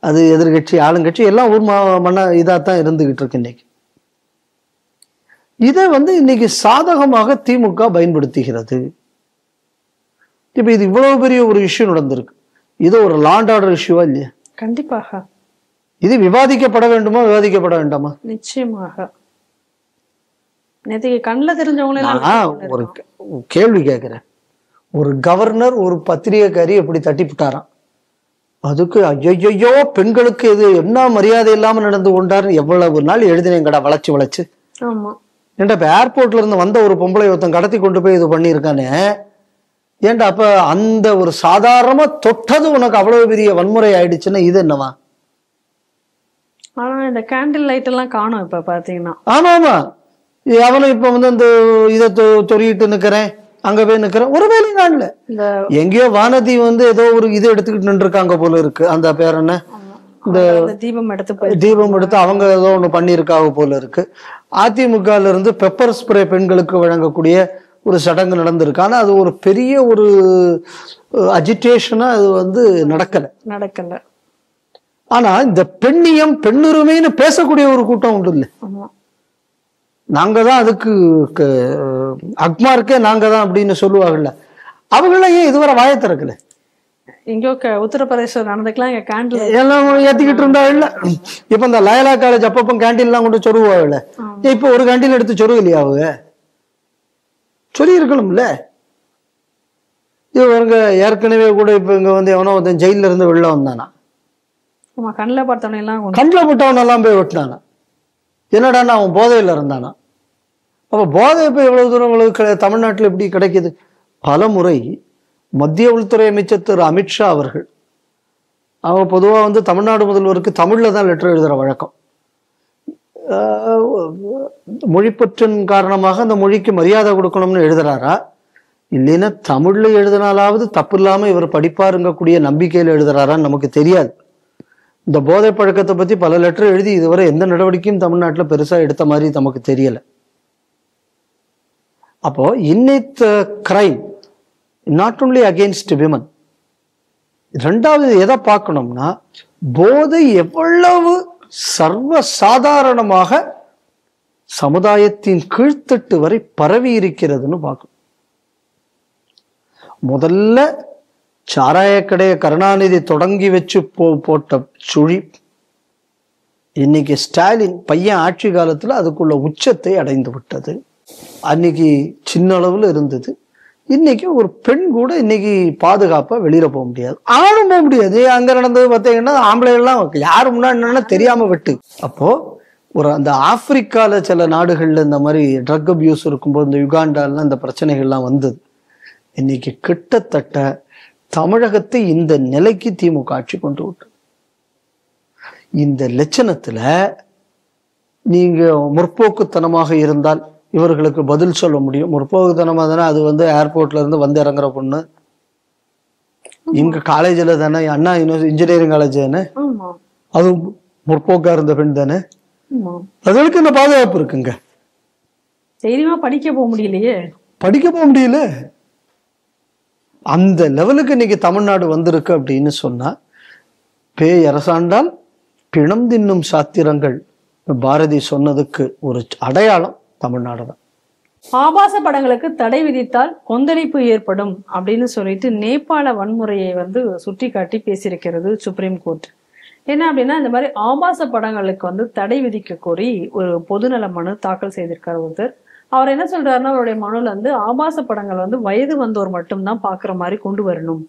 அது எதிர்கட்சி ஆளுங்கட்சி எல்லாம் ஊர் மன இதாத்தான் இருந்துகிட்டு இருக்கு இன்னைக்கு. இதை வந்து இன்னைக்கு சாதகமாக திமுக பயன்படுத்துகிறது. இப்ப இது இவ்வளவு பெரிய ஒரு இஷ்யூ நடந்திருக்கு, இது ஒரு லா அண்ட் ஆர்டர் இஷ்யூவா இல்லையா?
கண்டிப்பாக.
இது விவாதிக்கப்பட வேண்டுமா, விவாதிக்கப்பட வேண்டாமா?
நிச்சயமாக. நேற்று கண்ணில் தெரிஞ்சவங்களே
ஒரு கேள்வி கேட்கிறேன். ஒரு கவர்னர் ஒரு பத்திரிகைக்காரி எப்படி தட்டிவிட்டாராம், அதுக்கு ஐயோ பெண்களுக்கு இது என்ன மரியாதை இல்லாம நடந்து கொண்டாருன்னு எவ்வளவு நாள் எழுதினேங்கடா வளைச்சு.
ஆமா,
ஏன்டா இப்ப ஏர்போர்ட்ல இருந்து வந்த ஒரு பொம்பளை ஒருத்தன் கடத்தி கொண்டு போய் இது பண்ணியிருக்கானே, ஏன்டா அப்ப அந்த ஒரு சாதாரணமா தொட்டது உனக்கு அவ்வளவு பெரிய வன்முறை ஆயிடுச்சுன்னா இது என்னவா?
ஆனா இந்த கேண்டில் லைட் எல்லாம் காணும் இப்ப பாத்தீங்கன்னா.
ஆமா, அவனும் இப்ப வந்து அந்த இதை தொறிட்டு நிக்கிறேன், அங்க போய் நிக்கிறேன், ஒரு வேலையும் காணல. எங்கேயோ வானதி வந்து ஏதோ ஒரு இது எடுத்துக்கிட்டு நின்று இருக்காங்க போல இருக்கு. அந்த பேர் என்ன, இந்த தீபம் எடுத்து அவங்க ஏதோ ஒண்ணு பண்ணியிருக்காங்க போல இருக்கு. அதிமுகல இருந்து பெப்பர் ஸ்ப்ரே பெண்களுக்கு வழங்கக்கூடிய ஒரு சடங்கு நடந்திருக்கு. ஆனா அது ஒரு பெரிய ஒரு அஜிடேஷனா அது வந்து நடக்கல. ஆனா இந்த பெண்ணியம் பெண்ணுரிமைன்னு பேசக்கூடிய ஒரு கூட்டம் உண்டு இல்ல, நாங்க தான் அதுக்கு அக்மார்க்கே நாங்க தான் அப்படின்னு சொல்லுவாங்கல்ல, அவங்கள ஏன் இதுவரை வாயை திறக்கல?
எங்கயோ உத்தரப்பிரதேசம் நடந்துக்கலாம், கேண்டீன்
எல்லாம் ஏத்திக்கிட்டு இருந்தா இல்ல. இப்ப இந்த லயலா காலேஜ் அப்பப்ப கேண்டீன் எல்லாம் கொண்டு சொருவாங்கல்ல, இப்ப ஒரு கேண்டீன் எடுத்து சொருகலையா? அவங்க சொல்லி இருக்கணும்ல. இவங்க ஏற்கனவே கூட இப்ப இங்க வந்து எவனோ ஜெயில இருந்து வெளில வந்தானா,
கண்ணில் பார்த்தவனெல்லாம்
கண்ணில் போட்டவனெல்லாம் போய் வெட்டினானா. என்னடான்னா அவன் போதையில இருந்தானா. அப்ப போதை இப்ப எவ்வளவு தூரம் உங்களுக்கு தமிழ்நாட்டில் எப்படி கிடைக்குது? பல முறை மத்திய உள்துறை அமைச்சர் திரு அமித்ஷா அவர்கள், அவங்க பொதுவா வந்து தமிழ்நாடு முதல்வருக்கு தமிழ்ல தான் லெட்டர் எழுதுற வழக்கம். மொழிப்பற்றின் காரணமாக அந்த மொழிக்கு மரியாதை கொடுக்கணும்னு எழுதுறாரா, இல்லைன்னா தமிழ்ல எழுதினாலாவது தப்பு இல்லாம இவர் படிப்பாருங்கக்கூடிய நம்பிக்கையில எழுதுறாரான்னு நமக்கு தெரியாது. இந்த போதை பழக்கத்தை பத்தி பல லெட்டர் எழுதி இதுவரை எந்த நடவடிக்கையும் தமிழ்நாட்டில் பெருசா எடுத்த மாதிரி நமக்கு தெரியல. அப்போ இன்னைத்த crime not only against women. ரெண்டாவது எதை பார்க்கணும்னா, போதை எவ்வளவு சர்வ சாதாரணமாக சமுதாயத்தின் கீழ்த்தட்டு வரை பரவி இருக்கிறதுன்னு பார்க்கணும். முதல்ல சாராய கடையை கருணாநிதி தொடங்கி வச்சு போட்ட சுழி, இன்னைக்கு ஸ்டாலின் பையன் ஆட்சி காலத்துல அதுக்குள்ள உச்சத்தை அடைந்து விட்டது. அன்னைக்கு சின்ன அளவுல இருந்தது. இன்னைக்கு ஒரு பெண் கூட இன்னைக்கு பாதுகாப்பா வெளியில போக முடியாது, ஆணும் போக முடியாது. அங்க நடந்தது பார்த்தீங்கன்னா ஆம்பளைகள்லாம் யாரு முன்னாடி தெரியாம விட்டு. அப்போ ஒரு அந்த ஆப்பிரிக்கால சில நாடுகள்ல இந்த மாதிரி ட்ரக் அபியூஸ் இருக்கும்போது இந்த யுகாண்டாலாம் இந்த பிரச்சனைகள்லாம் வந்தது. இன்னைக்கு கிட்டத்தட்ட தமிழகத்தை இந்த நிலைக்கு திமுக ஆட்சி கொண்டு விட்டு. இந்த லட்சணத்துல நீங்க முற்போக்குத்தனமாக இருந்தால் இவர்களுக்கு பதில் சொல்ல முடியும். முற்போக்குத்தனமா தானே அது ஏர்போர்ட்ல இருந்து இறங்குற பொண்ணு இங்க காலேஜ்ல தானே, அண்ணா இன்ஜினியரிங் காலேஜ் தானே, அது முற்போக்கா இருந்த பெண் தானே, அதுக்கு இந்த பாதுகாப்பு இருக்குங்க.
தைரியமா படிக்க போக முடியலையே,
படிக்க போக முடியல. அந்த லெவலுக்கு இன்னைக்கு தமிழ்நாடு வந்திருக்கு அப்படின்னு சொன்னா, பேய் அரசாண்டால் பிணம் தின்னும் சாத்திரங்கள் பாரதி சொன்னதுக்கு ஒரு அடையாளம் தமிழ்நாடு தான்.
ஆபாச படங்களுக்கு தடை விதித்தால் கொந்தளிப்பு ஏற்படும் அப்படின்னு சொல்லிட்டு நேபாள வன்முறையை சுட்டி காட்டி பேசியிருக்கிறது சுப்ரீம் கோர்ட். என்ன அப்படின்னா, இந்த மாதிரி ஆபாச படங்களுக்கு தடை விதிக்க கோரி ஒரு பொதுநல மனு தாக்கல் செய்திருக்காரு ஒருத்தர். அவர் என்ன சொல்றாருன்னா, அவருடைய மனுல ஆபாச படங்கள் வயது வந்தோர் மட்டும்தான் பாக்குற மாதிரி கொண்டு வரணும்.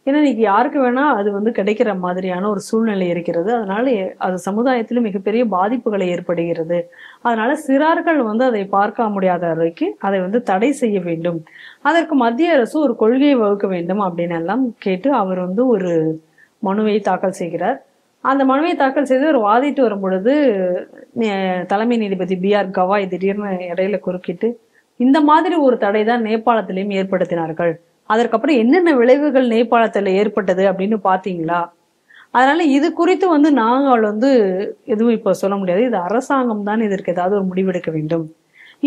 ஏன்னா இன்னைக்கு யாருக்கு வேணா அது கிடைக்கிற மாதிரியான ஒரு சூழ்நிலை இருக்கிறது. அதனால அது சமுதாயத்திலும் மிகப்பெரிய பாதிப்புகளை ஏற்படுகிறது. அதனால சிறார்கள் அதை பார்க்க முடியாத வரைக்கு அதை தடை செய்ய வேண்டும். அதற்கு மத்திய அரசு ஒரு கொள்கையை வகுக்க வேண்டும் அப்படின்னு எல்லாம் கேட்டு அவர் ஒரு மனுவை தாக்கல் செய்கிறார். அந்த மனுவை தாக்கல் செய்து ஒரு வாதிட்டு வரும் பொழுது தலைமை நீதிபதி BR கவாய் திடீர்னு இடையில குறுக்கிட்டு, இந்த மாதிரி ஒரு தடை தான் நேபாளத்திலையும் ஏற்படுத்தினார்கள், அதற்கப்புறம் என்னென்ன விளைவுகள் நேபாளத்துல ஏற்பட்டது அப்படின்னு பாத்தீங்களா? அதனால இது குறித்து நாங்கள் எதுவும் இப்ப சொல்ல முடியாது, இது அரசாங்கம் தான் இதற்கு ஏதாவது ஒரு முடிவெடுக்க வேண்டும்.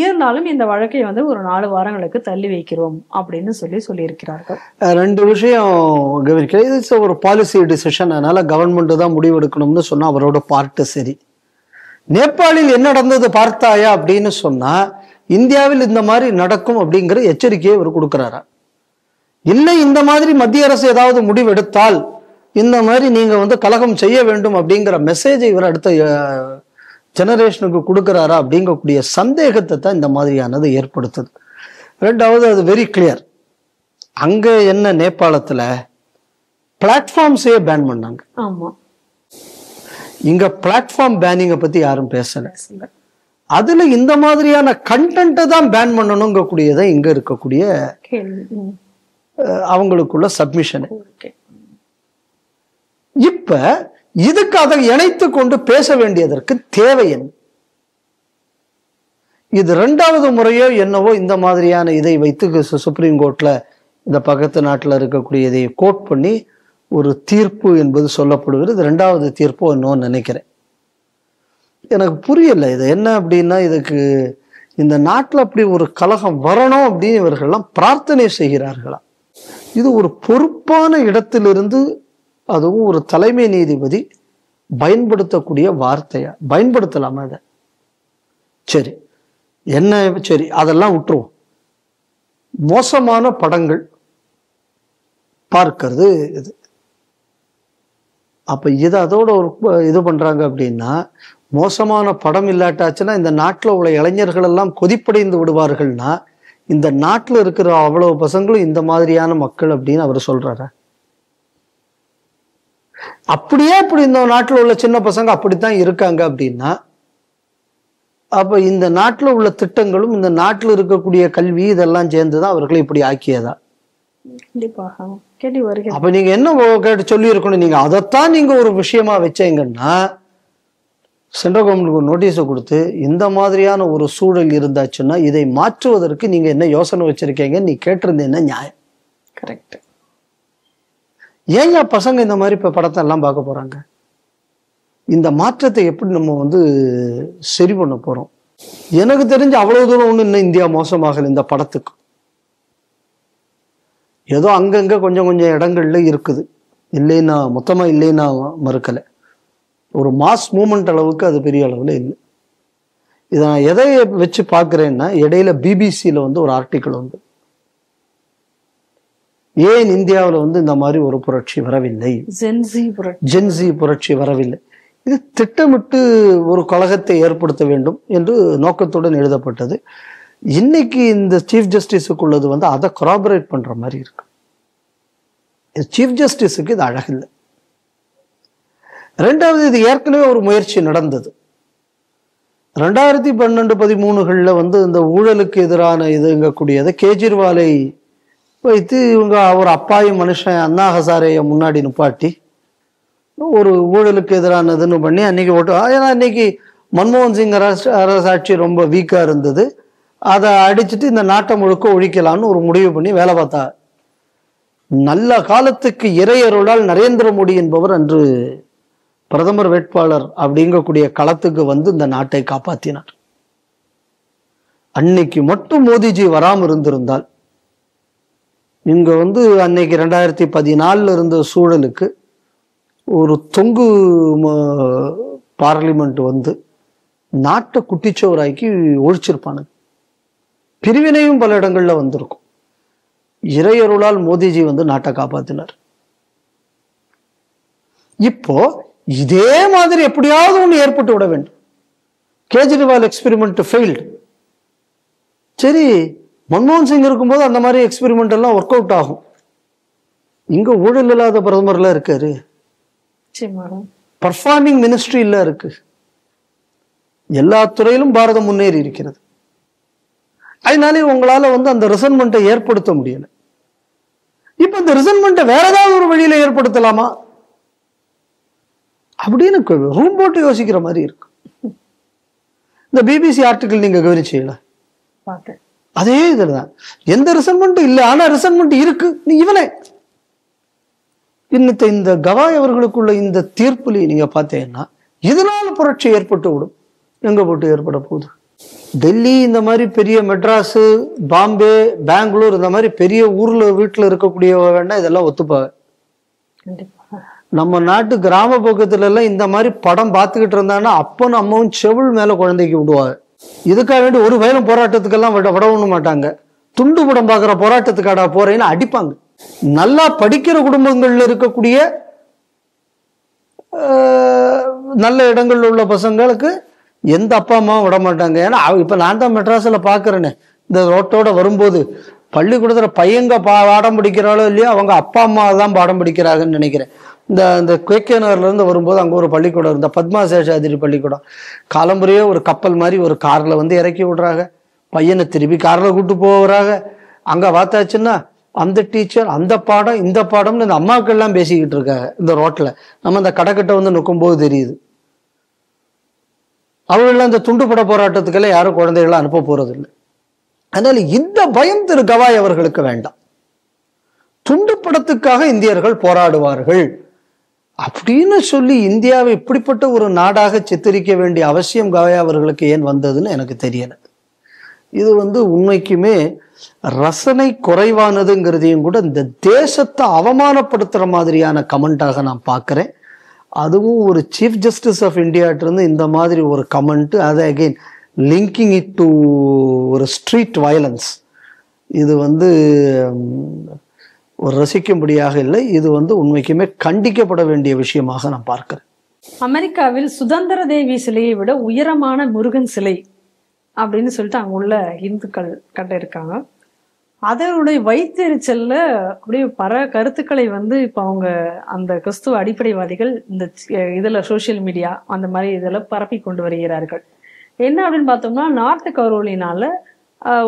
இருந்தாலும் இந்த வழக்கை ஒரு 4 வாரங்களுக்கு தள்ளி வைக்கிறோம் அப்படின்னு சொல்லியிருக்கிறார்கள்.
2 விஷயம் கவனிக்கிறேன். இது ஒரு பாலிசி டிசிஷன், அதனால கவர்மெண்ட் தான் முடிவெடுக்கணும்னு சொன்னா அவரோட பார்ட்டு சரி. நேபாளில் என்ன நடந்தது பார்த்தாயா அப்படின்னு சொன்னா, இந்தியாவில் இந்த மாதிரி நடக்கும் அப்படிங்கிற எச்சரிக்கையை இவர் கொடுக்கிறாரா? இல்லை, இந்த மாதிரி மத்திய அரசு ஏதாவது முடிவெடுத்தால் இந்த மாதிரி நீங்க கலகம் செய்ய வேண்டும் அப்படிங்கிற மெசேஜை இவர் அடுத்த ஜெனரேஷனுக்கு கொடுக்கிறாரா அப்படிங்கக்கூடிய சந்தேகத்தை தான் இந்த மாதிரியானது ஏற்படுத்துது. 2வது, அது வெரி கிளியர். அங்க என்ன நேபாளத்துல பிளாட்ஃபார்ம்ஸே பேன் பண்ணாங்க. இங்க பிளாட்ஃபார்ம் பேனிங்கை பத்தி யாரும் பேசல. அதுல இந்த மாதிரியான கண்டென்ட்டை தான் பேன் பண்ணணுங்க கூடியதான் இங்க இருக்கக்கூடிய அவங்களுக்குள்ள சப்மிஷன். இப்ப இதுக்கு அதை இணைத்து கொண்டு பேச வேண்டியதற்கு தேவை என்ன? இது 2வது முறையோ என்னவோ இந்த மாதிரியான இதை வைத்து சுப்ரீம் கோர்ட்ல இந்த பக்கத்து நாட்டில் இருக்கக்கூடிய இதை கோட் பண்ணி ஒரு தீர்ப்பு என்பது சொல்லப்படுகிறது. 2வது தீர்ப்போ என்னன்னு நினைக்கிறேன். எனக்கு புரியல இது என்ன அப்படின்னா, இதுக்கு இந்த நாட்டில் அப்படி ஒரு கலகம் வரணும் அப்படின்னு இவர்கள்லாம் பிரார்த்தனை செய்கிறார்களா? இது ஒரு பொறுப்பான இடத்திலிருந்து, அதுவும் ஒரு தலைமை நீதிபதி பயன்படுத்தக்கூடிய வார்த்தையா? பயன்படுத்தலாமா? அதை சரி என்ன, சரி அதெல்லாம் விட்டுருவோம். மோசமான படங்கள் பார்க்கறது இது. அப்ப இது அதோட ஒரு இது பண்றாங்க அப்படின்னா, மோசமான படம் இல்லாட்டாச்சுன்னா இந்த நாட்டில் உள்ள இளைஞர்கள் எல்லாம் கொதிப்படைந்து விடுவார்கள்னா, இந்த நாட்டில் இருக்கிற அவ்வளவு பசங்களும் இந்த மாதிரியான மக்கள் அப்படின்னு அவர் சொல்றாரு. அப்படியே இப்படி இந்த நாட்டில் உள்ள சின்ன பசங்க அப்படித்தான் இருக்காங்க அப்படின்னா, அப்ப இந்த நாட்டில் உள்ள திட்டங்களும் இந்த நாட்டில் இருக்கக்கூடிய கல்வி இதெல்லாம் சேர்ந்துதான் அவர்களை இப்படி ஆக்கியதா? அப்ப நீங்க என்ன கேட்டு சொல்லி இருக்கணும், நீங்க அதைத்தான் நீங்க ஒரு விஷயமா வச்சீங்கன்னா சென்ட்ரல் கவர்மெண்ட்டுக்கு ஒரு நோட்டீஸை கொடுத்து, இந்த மாதிரியான ஒரு சூழல் இருந்தாச்சுன்னா இதை மாற்றுவதற்கு நீங்க என்ன யோசனை வச்சிருக்கீங்க நீ கேட்டிருந்தேன்னா நியாயம்.
கரெக்ட்.
ஏங்க பசங்க இந்த மாதிரி இப்ப படத்தை எல்லாம் பார்க்க போறாங்க? இந்த மாற்றத்தை எப்படி நம்ம சரி பண்ண போறோம்? எனக்கு தெரிஞ்சு அவ்வளவு தூரம் ஒண்ணு இன்னும் இந்தியா மோசமாகல இந்த படத்துக்கு. ஏதோ அங்கங்க கொஞ்சம் கொஞ்சம் இடங்கள்ல இருக்குது, இல்லைன்னா மொத்தமா இல்லைன்னா மறுக்கல. ஒரு மாஸ் மூமெண்ட் அளவுக்கு அது பெரிய அளவுல இல்லை. இதை நான் எதை வச்சு பார்க்கிறேன்னா, இடையில பிபிசியில ஒரு ஆர்டிக்கிள் ஏன் இந்தியாவில் இந்த மாதிரி ஒரு புரட்சி வரவில்லை, ஜென்சி புரட்சி வரவில்லை. இது திட்டமிட்டு ஒரு கழகத்தை ஏற்படுத்த வேண்டும் என்று நோக்கத்துடன் எழுதப்பட்டது. இன்னைக்கு இந்த சீஃப் ஜஸ்டிஸுக்குள்ளது வந்து அதை கொராபரேட் பண்ற மாதிரி இருக்கு. சீஃப் ஜஸ்டிஸுக்கு இது அழகில்லை. ரெண்டாவது, இது ஏற்கனவே ஒரு முயற்சி நடந்தது. 2012-13 வந்து இந்த ஊழலுக்கு எதிரான இதுங்கக்கூடியதை கேஜ்ரிவாலை வைத்து இவங்க ஒரு அப்பாயும் மனுஷன் அண்ணா ஹசாரேயை முன்னாடி நிப்பாட்டி ஒரு ஊழலுக்கு எதிரானதுன்னு பண்ணி அன்னைக்கு ஓட்டு. ஏன்னா அன்னைக்கு மன்மோகன் சிங் அரசாட்சி ரொம்ப வீக்கா இருந்தது. அதை அடிச்சுட்டு இந்த நாட்டை முழுக்க ஒழிக்கலாம்னு ஒரு முடிவு பண்ணி வேலை பார்த்தா. நல்ல காலத்துக்கு இறையருளால் நரேந்திர மோடி என்பவர் அன்று பிரதமர் வேட்பாளர் அப்படிங்கக்கூடிய களத்துக்கு வந்து இந்த நாட்டை காப்பாற்றினார். அன்னைக்கு மட்டும் மோடிஜி வராமல் இருந்திருந்தால் இங்க வந்து அன்னைக்கு 2014 இருந்த சூழலுக்கு ஒரு தொங்கு பார்லிமெண்ட் வந்து நாட்டை குட்டிச்சோராக்கி ஒழிச்சிருப்பானுங்க. பிரிவினையும் பல இடங்கள்ல வந்திருக்கும். இறையருளால் மோடிஜி வந்து நாட்டை காப்பாத்தினார். இப்போ இதே மாதிரி எப்படியாவது ஒன்று ஏற்பட்டு விட வேண்டும். Kejriwal experiment failed. சரி, மன்மோகன் சிங் இருக்கும்போது அந்த மாதிரி எக்ஸ்பெரிமெண்ட் எல்லாம் ஒர்க் அவுட் ஆகும். இங்க ஊழல் இல்லாத பிரதமர்லாம் இருக்காரு, பர்ஃபார்மிங் மினிஸ்ட்ரி இல்ல இருக்கு, எல்லா துறையிலும் பாரதம் முன்னேறி இருக்கிறது. அதனாலே உங்களால வந்து அந்த ரிசன்மெண்ட்டை ஏற்படுத்த முடியல. இப்ப இந்த ரிசன்மெண்ட்டை வேற ஏதாவது ஒரு வழியில ஏற்படுத்தலாமா அப்படின்னு ரூம் போட்டு யோசிக்கிற மாதிரி இருக்கு. இந்த பிபிசி ஆர்டிகிள் நீங்க கவனிச்சீங்களா? அதே இதுதான். எந்த ரிசன்மெண்ட்டும் இல்லை, ஆனா ரிசன்மெண்ட் இருக்கு. நீ இவனே இன்னத்த இந்த கவாய் அவர்களுக்குள்ள இந்த தீர்ப்புல நீங்க பார்த்தீங்கன்னா இதனால புரட்சி ஏற்பட்டு விடும். எங்க போட்டு ஏற்பட போகுது? டெல்லி இந்த மாதிரி பெரிய மெட்ராஸ், பாம்பே, பெங்களூர் இந்த மாதிரி பெரிய ஊர்ல வீட்டுல இருக்கக்கூடிய வேண்டாம் இதெல்லாம் ஒத்துப்பாங்க. நம்ம நாட்டு கிராம பக்கத்துல எல்லாம் இந்த மாதிரி படம் பார்த்துக்கிட்டு இருந்தாங்கன்னா அப்பனும் அம்மாவும் செவிழ் மேல குழந்தைக்கு விடுவாங்க. இதுக்காக வேண்டி ஒரு வயலும் போராட்டத்துக்கெல்லாம் விடவும் மாட்டாங்க. துண்டு படம் பார்க்குற போராட்டத்துக்காடா போறேன்னு அடிப்பாங்க. நல்லா படிக்கிற குடும்பங்கள்ல இருக்கக்கூடிய நல்ல இடங்கள்ல உள்ள பசங்களுக்கு எந்த அப்பா அம்மாவும் விட மாட்டாங்க. ஏன்னா இப்ப நான் தான் மெட்ராஸ்ல பாக்குறேன்னு இந்த ரோட்டோட வரும்போது பள்ளிக்கூடத்துல பையங்க பாடம் படிக்கிறாளோ இல்லையோ அவங்க அப்பா அம்மா தான் பாடம் படிக்கிறாங்கன்னு நினைக்கிறேன். இந்த கேகே நகர்ல இருந்து வரும்போது அங்க ஒரு பள்ளிக்கூடம் இருந்த பத்மா சேஷாதிரி பள்ளிக்கூடம். காலம்புறையே ஒரு கப்பல் மாதிரி ஒரு கார்ல வந்து இறக்கி விடுறாங்க, பையனை திருப்பி கார்ல கூட்டு போறாங்க. அங்க பார்த்தாச்சுன்னா அந்த டீச்சர் அந்த பாடம் இந்த பாடம்னு இந்த அம்மாக்கள் எல்லாம் பேசிக்கிட்டு இருக்காங்க இந்த ரோட்ல. நம்ம இந்த கடைக்கிட்ட வந்து நிற்கும்போது தெரியுது. அவர்களெல்லாம் இந்த துண்டுபட போராட்டத்துக்கெல்லாம் யாரும் குழந்தைகளை அனுப்ப போறது இல்லை. அதனால இந்த பயம் திரு கவாய் அவர்களுக்கு வேண்டாம். துண்டு படத்துக்காக இந்தியர்கள் போராடுவார்கள் அப்படின்னு சொல்லி இந்தியாவை இப்படிப்பட்ட ஒரு நாடாக சித்தரிக்க வேண்டிய அவசியம் கவாய் அவர்களுக்கு ஏன் வந்ததுன்னு எனக்கு தெரியல. இது வந்து உண்மைக்குமே ரசனை குறைவானதுங்கிறதையும் கூட இந்த தேசத்தை அவமானப்படுத்துற மாதிரியான கமெண்டாக நான் பார்க்கிறேன். அதுவும் ஒரு சீஃப் ஜஸ்டிஸ் ஆஃப் இந்தியாட்ட இருந்து இந்த மாதிரி ஒரு கமெண்ட், அதை அகெயின் லிங்கிங் இட் டு ஒரு ஸ்ட்ரீட் வயலன்ஸ், இது வந்து ஒரு ரசிக்கும்படியாக இல்லை. இது வந்து உண்மைக்குமே கண்டிக்கப்பட வேண்டிய விஷயமாக நான் பார்க்கிறேன்.
அமெரிக்காவில் சுதந்திர தேவி சிலையை விட உயரமான முருகன் சிலை அப்படின்னு சொல்லிட்டு அங்க உள்ள இந்துக்கள் கட்டிருக்காங்க. அதனுடைய வைத்தெரிச்சல்ல அப்படியே பல கருத்துக்களை வந்து இப்ப அவங்க அந்த கிறிஸ்துவ அடிப்படைவாதிகள் இந்த இதுல சோசியல் மீடியா அந்த மாதிரி இதுல பரப்பி கொண்டு வருகிறார்கள். என்ன அப்படின்னு பார்த்தோம்னா, நார்த் கரோலினால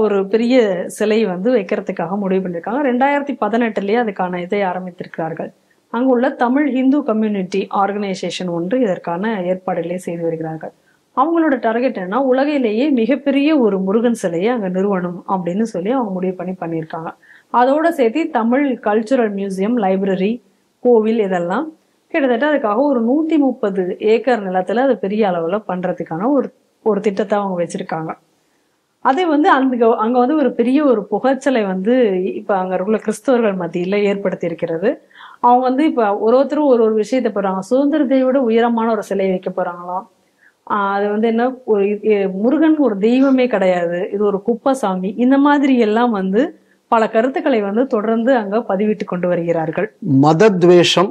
ஒரு பெரிய சிலை வந்து வைக்கிறதுக்காக முடிவு பண்ணியிருக்காங்க. 2018 அதுக்கான இதை ஆரம்பித்திருக்கிறார்கள். அங்குள்ள தமிழ் ஹிந்து கம்யூனிட்டி ஆர்கனைசேஷன் ஒன்று இதற்கான ஏற்பாடுகளை செய்து வருகிறார்கள். அவங்களோட டார்கெட் என்ன, உலகிலேயே மிகப்பெரிய ஒரு முருகன் சிலையை அங்க நிறுவனம் அப்படின்னு சொல்லி அவங்க முடிவு பண்ணியிருக்காங்க. அதோட சேர்த்து தமிழ் கல்ச்சுரல் மியூசியம், லைப்ரரி, கோவில் இதெல்லாம் கிட்டத்தட்ட அதுக்காக ஒரு 130 ஏக்கர் நிலத்துல அது பெரிய அளவுல பண்றதுக்கான ஒரு திட்டத்தை அவங்க வச்சிருக்காங்க. அதே வந்து அங்க வந்து ஒரு பெரிய ஒரு புகைச்சலை வந்து இப்ப அங்க இருக்கிற கிறிஸ்தவர்கள் மத்தியில ஏற்படுத்தி இருக்கிறது. அவங்க வந்து இப்ப ஒருத்தரும் ஒரு விஷயத்தை போறாங்க. சுதந்திரத்தையோட உயரமான ஒரு சிலை வைக்க போறாங்களாம். அது வந்து என்ன, ஒரு முருகன் ஒரு தெய்வமே கிடையாது, இது ஒரு குப்பசாமி, இந்த மாதிரி எல்லாம் வந்து பல கருத்துக்களை வந்து தொடர்ந்து அங்க பதிவிட்டு கொண்டு வருகிறார்கள்.
மத துவேஷம்,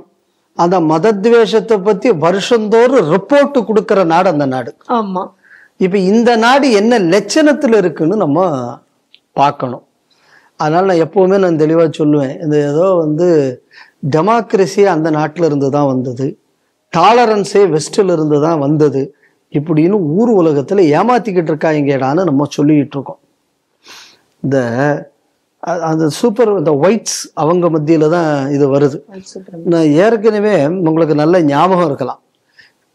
அந்த மதத்வேஷத்தை பத்தி வருஷந்தோறும் ரிப்போர்ட் கொடுக்கிற நாடு அந்த நாடு.
ஆமா.
இப்ப இந்த நாடு என்ன லட்சணத்துல இருக்குன்னு நம்ம பார்க்கணும். அதனால நான் எப்பவுமே நான் தெளிவா சொல்லுவேன், இந்த ஏதோ டெமோக்ரஸி அந்த நாட்டுல இருந்து தான் வந்தது, டாலரன்ஸே வெஸ்ட்ல இருந்து தான் வந்தது இப்படின்னு ஊர் உலகத்துல ஏமாத்திக்கிட்டு இருக்காங்கடான்னு நம்ம சொல்லிட்டு இருக்கோம். இந்த அந்த சூப்பர் இந்த ஒயிட்ஸ் அவங்க மத்தியில தான் இது வருது. நான் ஏற்கனவே உங்களுக்கு நல்ல ஞாபகம் இருக்கலாம்,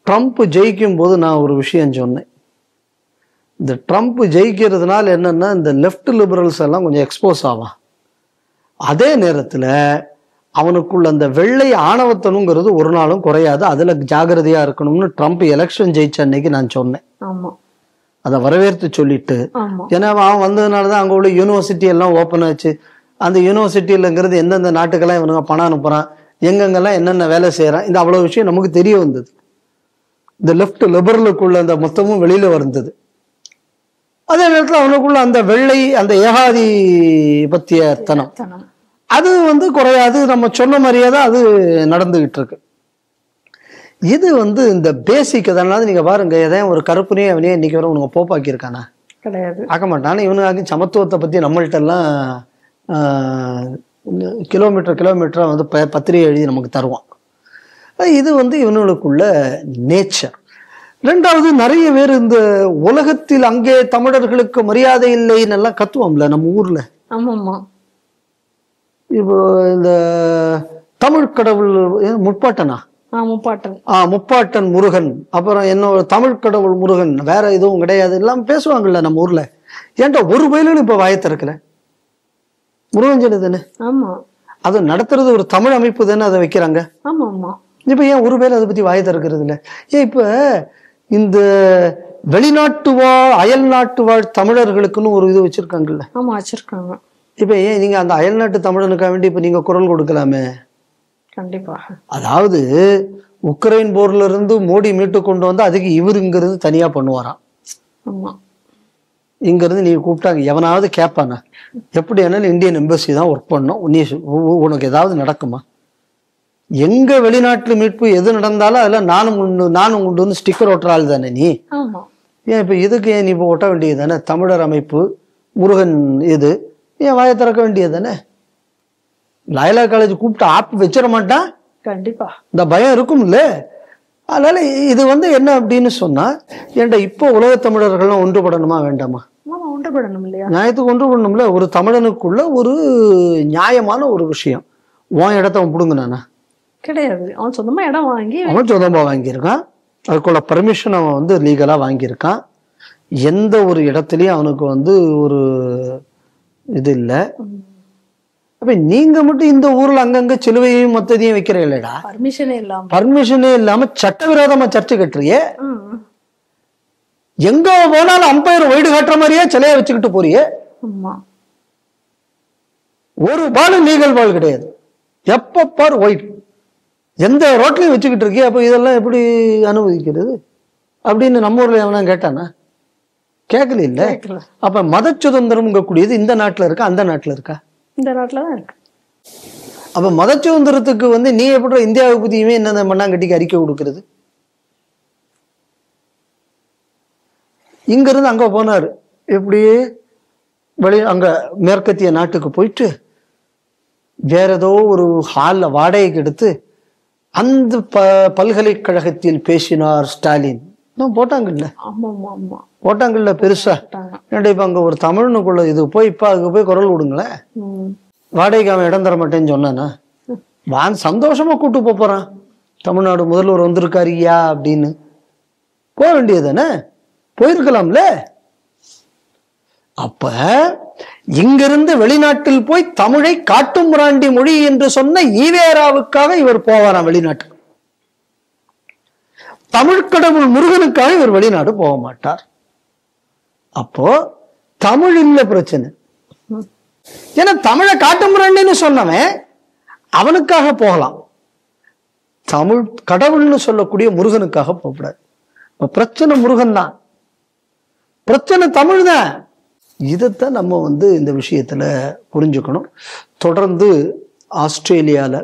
ட்ரம்ப் ஜெயிக்கும் போது நான் ஒரு விஷயம் சொன்னேன். இந்த ட்ரம்ப் ஜெயிக்கிறதுனால என்னன்னா இந்த லெஃப்ட் லிபரல்ஸ் எல்லாம் கொஞ்சம் எக்ஸ்போஸ் ஆவான். அதே நேரத்துல அவனுக்குள்ள அந்த வெள்ளை ஆணவத்தனுங்கிறது ஒரு நாளும் குறையாது, அதுல ஜாகிரதையா இருக்கணும்னு ட்ரம்ப் எலெக்ஷன் ஜெயிச்ச அன்னைக்கு நான் சொன்னேன். அதை வரவேற்று சொல்லிட்டு, ஏன்னா அவன் வந்ததுனாலதான் அங்க உள்ள யூனிவர்சிட்டி எல்லாம் ஓப்பன் ஆச்சு. அந்த யூனிவர்சிட்டியிலங்கிறது எந்தெந்த நாட்டுக்கெல்லாம் இவனுங்க பணம் அனுப்புறான், எங்கெங்கெல்லாம் என்னென்ன வேலை செய்யறான், இந்த அவ்வளவு விஷயம் நமக்கு தெரிய வந்தது. இந்த லெஃப்ட் லிபரலுக்குள்ள அந்த மொத்தமும் வெளியில வந்தது. அதே நேரத்தில் அவனுக்குள்ள அந்த வெள்ளை அந்த ஏகாதிபத்தியத்தனம் அது குறையாது. நம்ம சொன்ன மாதிரியே தான் அது நடந்துகிட்டு இருக்கு. இது இந்த பேசிக். அதனால நீங்க பாருங்க, எதையும் ஒரு கருப்புனே அவனே இன்னைக்கு வர உனக்கு போப்பாக்கி இருக்கானா?
கிடையாது.
ஆக்க மாட்டான். இவனுக்கு சமத்துவத்தை பத்தி நம்மள்ட்ட எல்லாம் கிலோமீட்டர் பத்திரிகை எழுதி நமக்கு தருவான். இது இவனுக்குள்ள நேச்சர். ரெண்டாவது, நிறைய பேர் இந்த உலகத்தில் அங்கே தமிழர்களுக்கு மரியாதை இல்லைன்னு எல்லாம் கத்துவோம்ல நம்ம ஊர்ல. இப்போ இந்த தமிழ் கடவுள் முப்பாட்டனா, முப்பாட்டன் முருகன், அப்புறம் என்னோட தமிழ் கடவுள் முருகன், வேற எதுவும் கிடையாது எல்லாம் பேசுவாங்கல்ல நம்ம ஊர்ல. ஏன்டா ஒரு பயிலும் இப்ப வாயை திறக்கல? முருகன் சொல்லு தானே, அது நடத்துறது ஒரு தமிழ் அமைப்பு தானே, அதை வைக்கிறாங்க. இப்ப ஏன் ஒரு பேர் அதை பத்தி வாயை திறக்கிறது இல்லை? ஏன் இப்ப இந்த வெளிநாட்டு வாழ் அயல் நாட்டு வாழ் தமிழர்களுக்குன்னு ஒரு இது வச்சிருக்காங்கல்ல?
வச்சிருக்காங்க.
இப்ப ஏன் நீங்க அந்த அயல்நாட்டு தமிழனுக்காக வேண்டி இப்ப நீங்க குரல் கொடுக்கலாமே?
கண்டிப்பா.
அதாவது உக்ரைன் போர்ல இருந்து மோடி மீட்டு கொண்டு வந்து அதுக்கு இவரு இங்க இருந்து தனியா பண்ணுவாராம். இங்க இருந்து நீங்க கூப்பிட்டாங்க எவனாவது கேட்பானா? எப்படி ஆனாலும் இந்தியன் எம்பசி தான் ஒர்க் பண்ணும், உனக்கு ஏதாவது நடக்குமா? எங்க வெளிநாட்டு மீட்பு எது நடந்தாலும் அதுல நானும் உண்டு ஸ்டிக்கர் ஒட்டுறாள் தானே நீ. ஏன் இப்ப இதுக்கு ஏன் நீ இப்ப ஒட்ட வேண்டியது தானே? தமிழர் அமைப்பு முருகன் இது ஏன் வாயை திறக்க வேண்டியது தானே? லயலா காலேஜ் கூப்பிட்டு ஆப் வச்சிட மாட்டான்
கண்டிப்பா, இந்த
பயம் இருக்கும்ல. அதனால இது என்ன அப்படின்னு சொன்னா, ஏன்டா இப்போ உலக தமிழர்கள்லாம் ஒன்றுபடணுமா வேண்டாமா?
ஒன்றுபடணும் இல்லையா?
நியாயத்துக்கு ஒன்றுபடணும்ல. ஒரு தமிழனுக்குள்ள ஒரு நியாயமான ஒரு விஷயம். உன் இடத்த அவன் புடுங்கினானா?
கிடையாது. அவன் சொந்தமா இடம் வாங்கி
அவன் சொந்தமா வாங்கியிருக்கான். அதுக்குள்ள பர்மிஷன் அவன் லீகலா வாங்கியிருக்கான். எந்த ஒரு இடத்துலயும் அவனுக்கு ஒரு இது இல்லை. அப்ப நீங்க மட்டும் இந்த ஊர்ல அங்கங்க சிலுவையும் மொத்தத்தையும் வைக்கிற இல்லடா, பர்மிஷனே இல்லாம சட்டவிரோதமா சர்ச்சை கட்டுறியே. எங்க போனாலும் அம்பையர் ஒய்டு காட்டுற மாதிரியே சிலைய வச்சுக்கிட்டு போறியே. ஒரு பால் லீகல் பால் கிடையாது, எப்ப பார் ஒயிட், எந்த ரோட்லயும் வச்சுக்கிட்டு இருக்கியே. அப்ப இதெல்லாம் எப்படி அனுமதிக்கிறது அப்படின்னு நம்ம ஊர்ல எவனா கேட்டானா? கேட்கல இல்ல. அப்ப மத சுதந்திரம் கூடியது இந்த நாட்டுல இருக்கா அந்த நாட்டுல இருக்கா?
இந்த நாட்டுல தான் இருக்கு.
அப்ப மத சுதந்திரத்துக்கு நீ எப்படி இந்தியாவை பத்தியுமே என்ன மண்ணாங்கட்டிக்கு அறிக்கை கொடுக்கறது? இங்க இருந்து அங்க போனாரு, எப்படி அங்க மேற்கத்திய நாட்டுக்கு போயிட்டு வேற ஏதோ ஒரு ஹால்ல வாடகைக்கு எடுத்து அந்த பல்கலைக்கழகத்தில் பேசினார் ஸ்டாலின் போட்டாங்கல்ல. போட்டாங்கல்ல பெருசா. ஏன்டா இப்ப அங்க ஒரு தமிழ்னுக்குள்ள இது போய் இப்ப அங்க போய் குரல் விடுங்களேன். வாடகைக்கு அவன் இடம் தர மாட்டேன்னு சொன்னானா? சந்தோஷமா கூட்டு போறான். தமிழ்நாடு முதல்வர் வந்திருக்காருயா அப்படின்னு போக வேண்டியதானே, போயிருக்கலாம்ல. அப்ப இங்கிருந்து வெளிநாட்டில் போய் தமிழை காட்டும் முராண்டி மொழி என்று சொன்ன ஈவேராவுக்காக இவர் போவாராம் வெளிநாட்டு. தமிழ் கடவுள் முருகனுக்காக இவர் வெளிநாடு போக மாட்டார். அப்போ தமிழ் இல்ல பிரச்சனை. ஏன்னா தமிழை காட்டும் முராண்டின்னு சொன்னவன் அவனுக்காக போகலாம், தமிழ் கடவுள்னு சொல்லக்கூடிய முருகனுக்காக போகக்கூடாது. பிரச்சனை முருகன் தான், பிரச்சனை தமிழ் தான். இதைத்தான் நம்ம இந்த விஷயத்துல புரிஞ்சுக்கணும். தொடர்ந்து ஆஸ்திரேலியால,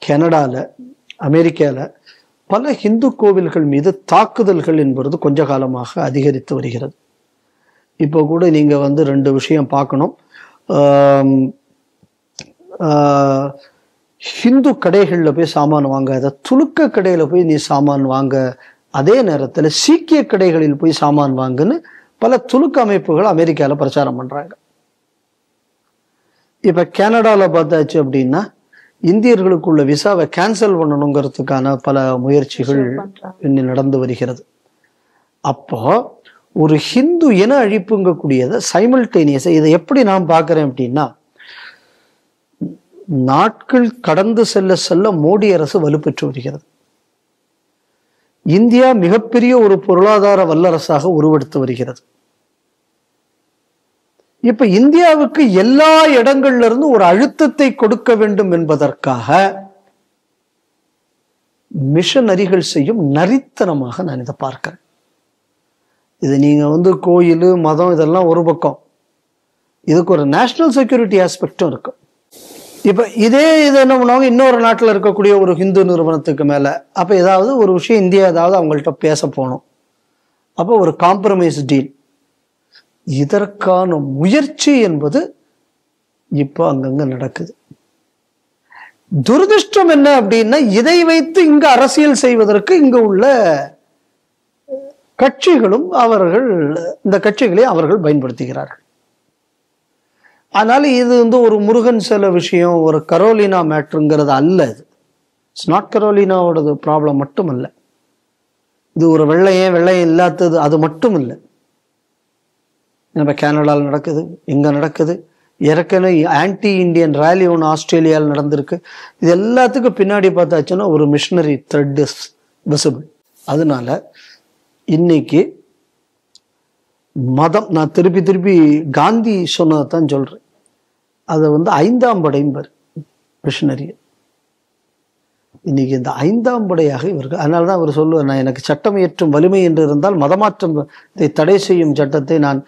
கனடால, அமெரிக்காவில் பல ஹிந்து கோவில்கள் மீது தாக்குதல்கள் என்பது கொஞ்ச காலமாக அதிகரித்து வருகிறது. இப்போ கூட நீங்க வந்து 2 விஷயம் பார்க்கணும். ஹிந்து கடைகளில் போய் சாமான் வாங்காத, துலுக்க கடையில் போய் நீ சாமான் வாங்க, அதே நேரத்தில் சீக்கிய கடைகளில் போய் சாமான் வாங்குன்னு பல துலுக்க அமைப்புகள் அமெரிக்காவில் பிரச்சாரம் பண்றாங்க. இப்ப கனடாவில் பார்த்தாச்சு அப்படின்னா இந்தியர்களுக்குள்ள விசாவை கேன்சல் பண்ணணுங்கிறதுக்கான பல முயற்சிகள் இன்னும் நடந்து வருகிறது. அப்போ ஒரு ஹிந்து இன அழிப்புங்கக்கூடியதை சைமல்டேனியஸா இதை எப்படி நான் பார்க்கிறேன் அப்படின்னா, நாட்கள் கடந்து செல்ல செல்ல மோடி அரசு வலுப்பெற்று வருகிறது. இந்தியா மிகப்பெரிய ஒரு பொருளாதார வல்லரசாக உருவெடுத்து வருகிறது. இப்ப இந்தியாவுக்கு எல்லா இடங்கள்ல இருந்து ஒரு அழுத்தத்தை கொடுக்க வேண்டும் என்பதற்காக மிஷனரிகள் செய்யும் நரித்தனமாக நான் இதை பார்க்கிறேன். இது நீங்க வந்து கோயில் மதம் இதெல்லாம் ஒரு பக்கம், இதுக்கு ஒரு நேஷனல் செக்யூரிட்டி ஆஸ்பெக்டும் இருக்கு. இப்ப இது என்ன பண்ணுவாங்க, இன்னொரு நாட்டில் இருக்கக்கூடிய ஒரு ஹிந்து நிறுவனத்துக்கு மேல அப்ப ஏதாவது ஒரு விஷயம் இந்தியா ஏதாவது அவங்கள்ட்ட பேச போகணும், அப்ப ஒரு காம்ப்ரமைஸ் டீல். இதற்கான முயற்சி என்பது இப்போ அங்கங்க நடக்குது. துரதிருஷ்டம் என்ன அப்படின்னா, இதை வைத்து இங்க அரசியல் செய்வதற்கு இங்க உள்ள கட்சிகளும் இந்த கட்சிகளை அவர்கள் பயன்படுத்துகிறார்கள். அதனால இது வந்து ஒரு முருகன் சில விஷயம், ஒரு கரோலினா மேட்ருங்கிறது அல்ல. இது இட்ஸ் நாட் கரோலினாவோடது ப்ராப்ளம் மட்டும் அல்ல. இது ஒரு வெள்ளையம் இல்லாதது அது மட்டும் இல்லை. நம்ம கனடாவில் நடக்குது, இங்க நடக்குது. ஏற்கனவே ஆன்டி இண்டியன் ரேலி ஒன்று ஆஸ்திரேலியாவில் நடந்திருக்கு. இது எல்லாத்துக்கும் பின்னாடி பார்த்தாச்சுன்னா ஒரு மிஷனரி த்ரெட் இஸ் விசிபிள். அதனால இன்னைக்கு மதம், நான் திருப்பி காந்தி சொன்னதான் சொல்றேன், அதை வந்து 5ஆம் படைம்பர் மிஷனரி. இன்னைக்கு இந்த 5ஆம் படையாக இவர்கள், அதனாலதான் அவர் சொல்லுவார், நான் எனக்கு சட்டம் இயற்றும் வலிமை என்று இருந்தால் மதமாற்றத்தை தடை செய்யும் சட்டத்தை நான்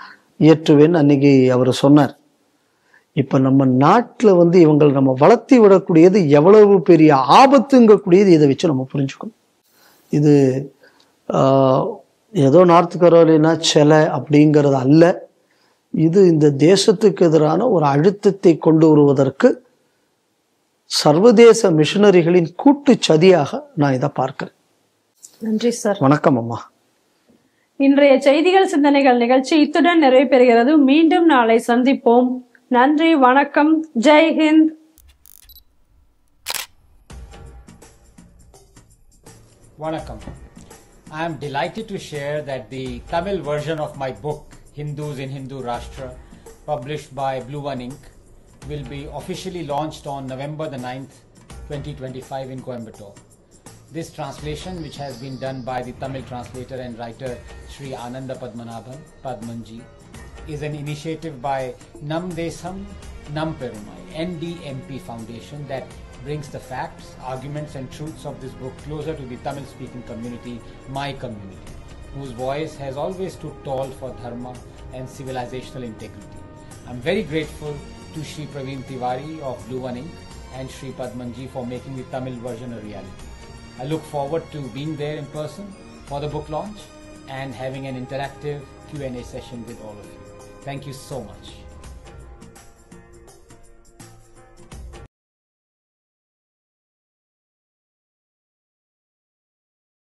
இயற்றுவேன் அன்னைக்கு அவர் சொன்னார். இப்ப நம்ம நாட்டுல வந்து இவங்க நம்ம வளர்த்தி விடக்கூடியது எவ்வளவு பெரிய ஆபத்துங்கக்கூடியது இதை வச்சு நம்ம புரிஞ்சுக்கணும். இது ஏதோ நார்த் கரோலினா சிலை அப்படிங்கிறது அல்ல. இது இந்த தேசத்துக்கு எதிரான ஒரு அழுத்தத்தை கொண்டு வருவதற்கு சர்வதேச மிஷனரிகளின் கூட்டு சதியாக நான் இதை பார்க்கிறேன்.
நன்றி சார்.
வணக்கம் அம்மா.
இன்றைய செய்திகள் சிந்தனைகள் நிகழ்ச்சி இத்துடன் நிறைவு பெறுகிறது. மீண்டும் நாளை சந்திப்போம். நன்றி, வணக்கம், Jai Hind.
Vanakkam. I am delighted to share that the Tamil version of my book, Hindus in Hindu Rashtra, published by Blue One Ink, will be officially launched on November the 9th, 2025 in Coimbatore. This translation, which has been done by the Tamil translator and writer Sri Ananda Padmanabhan, Padmanji, is an initiative by Nam Desam Nam Perumai, NDMP Foundation, that brings the facts, arguments and truths of this book closer to the Tamil speaking community, my community, whose voice has always stood tall for dharma and civilizational integrity. I am very grateful to Sri Praveen Tiwari of Blue One Ink and Sri Padmanji for making the Tamil version a reality. I look forward to being there in person for the book launch and having an interactive Q&A session with all of you. Thank you so much.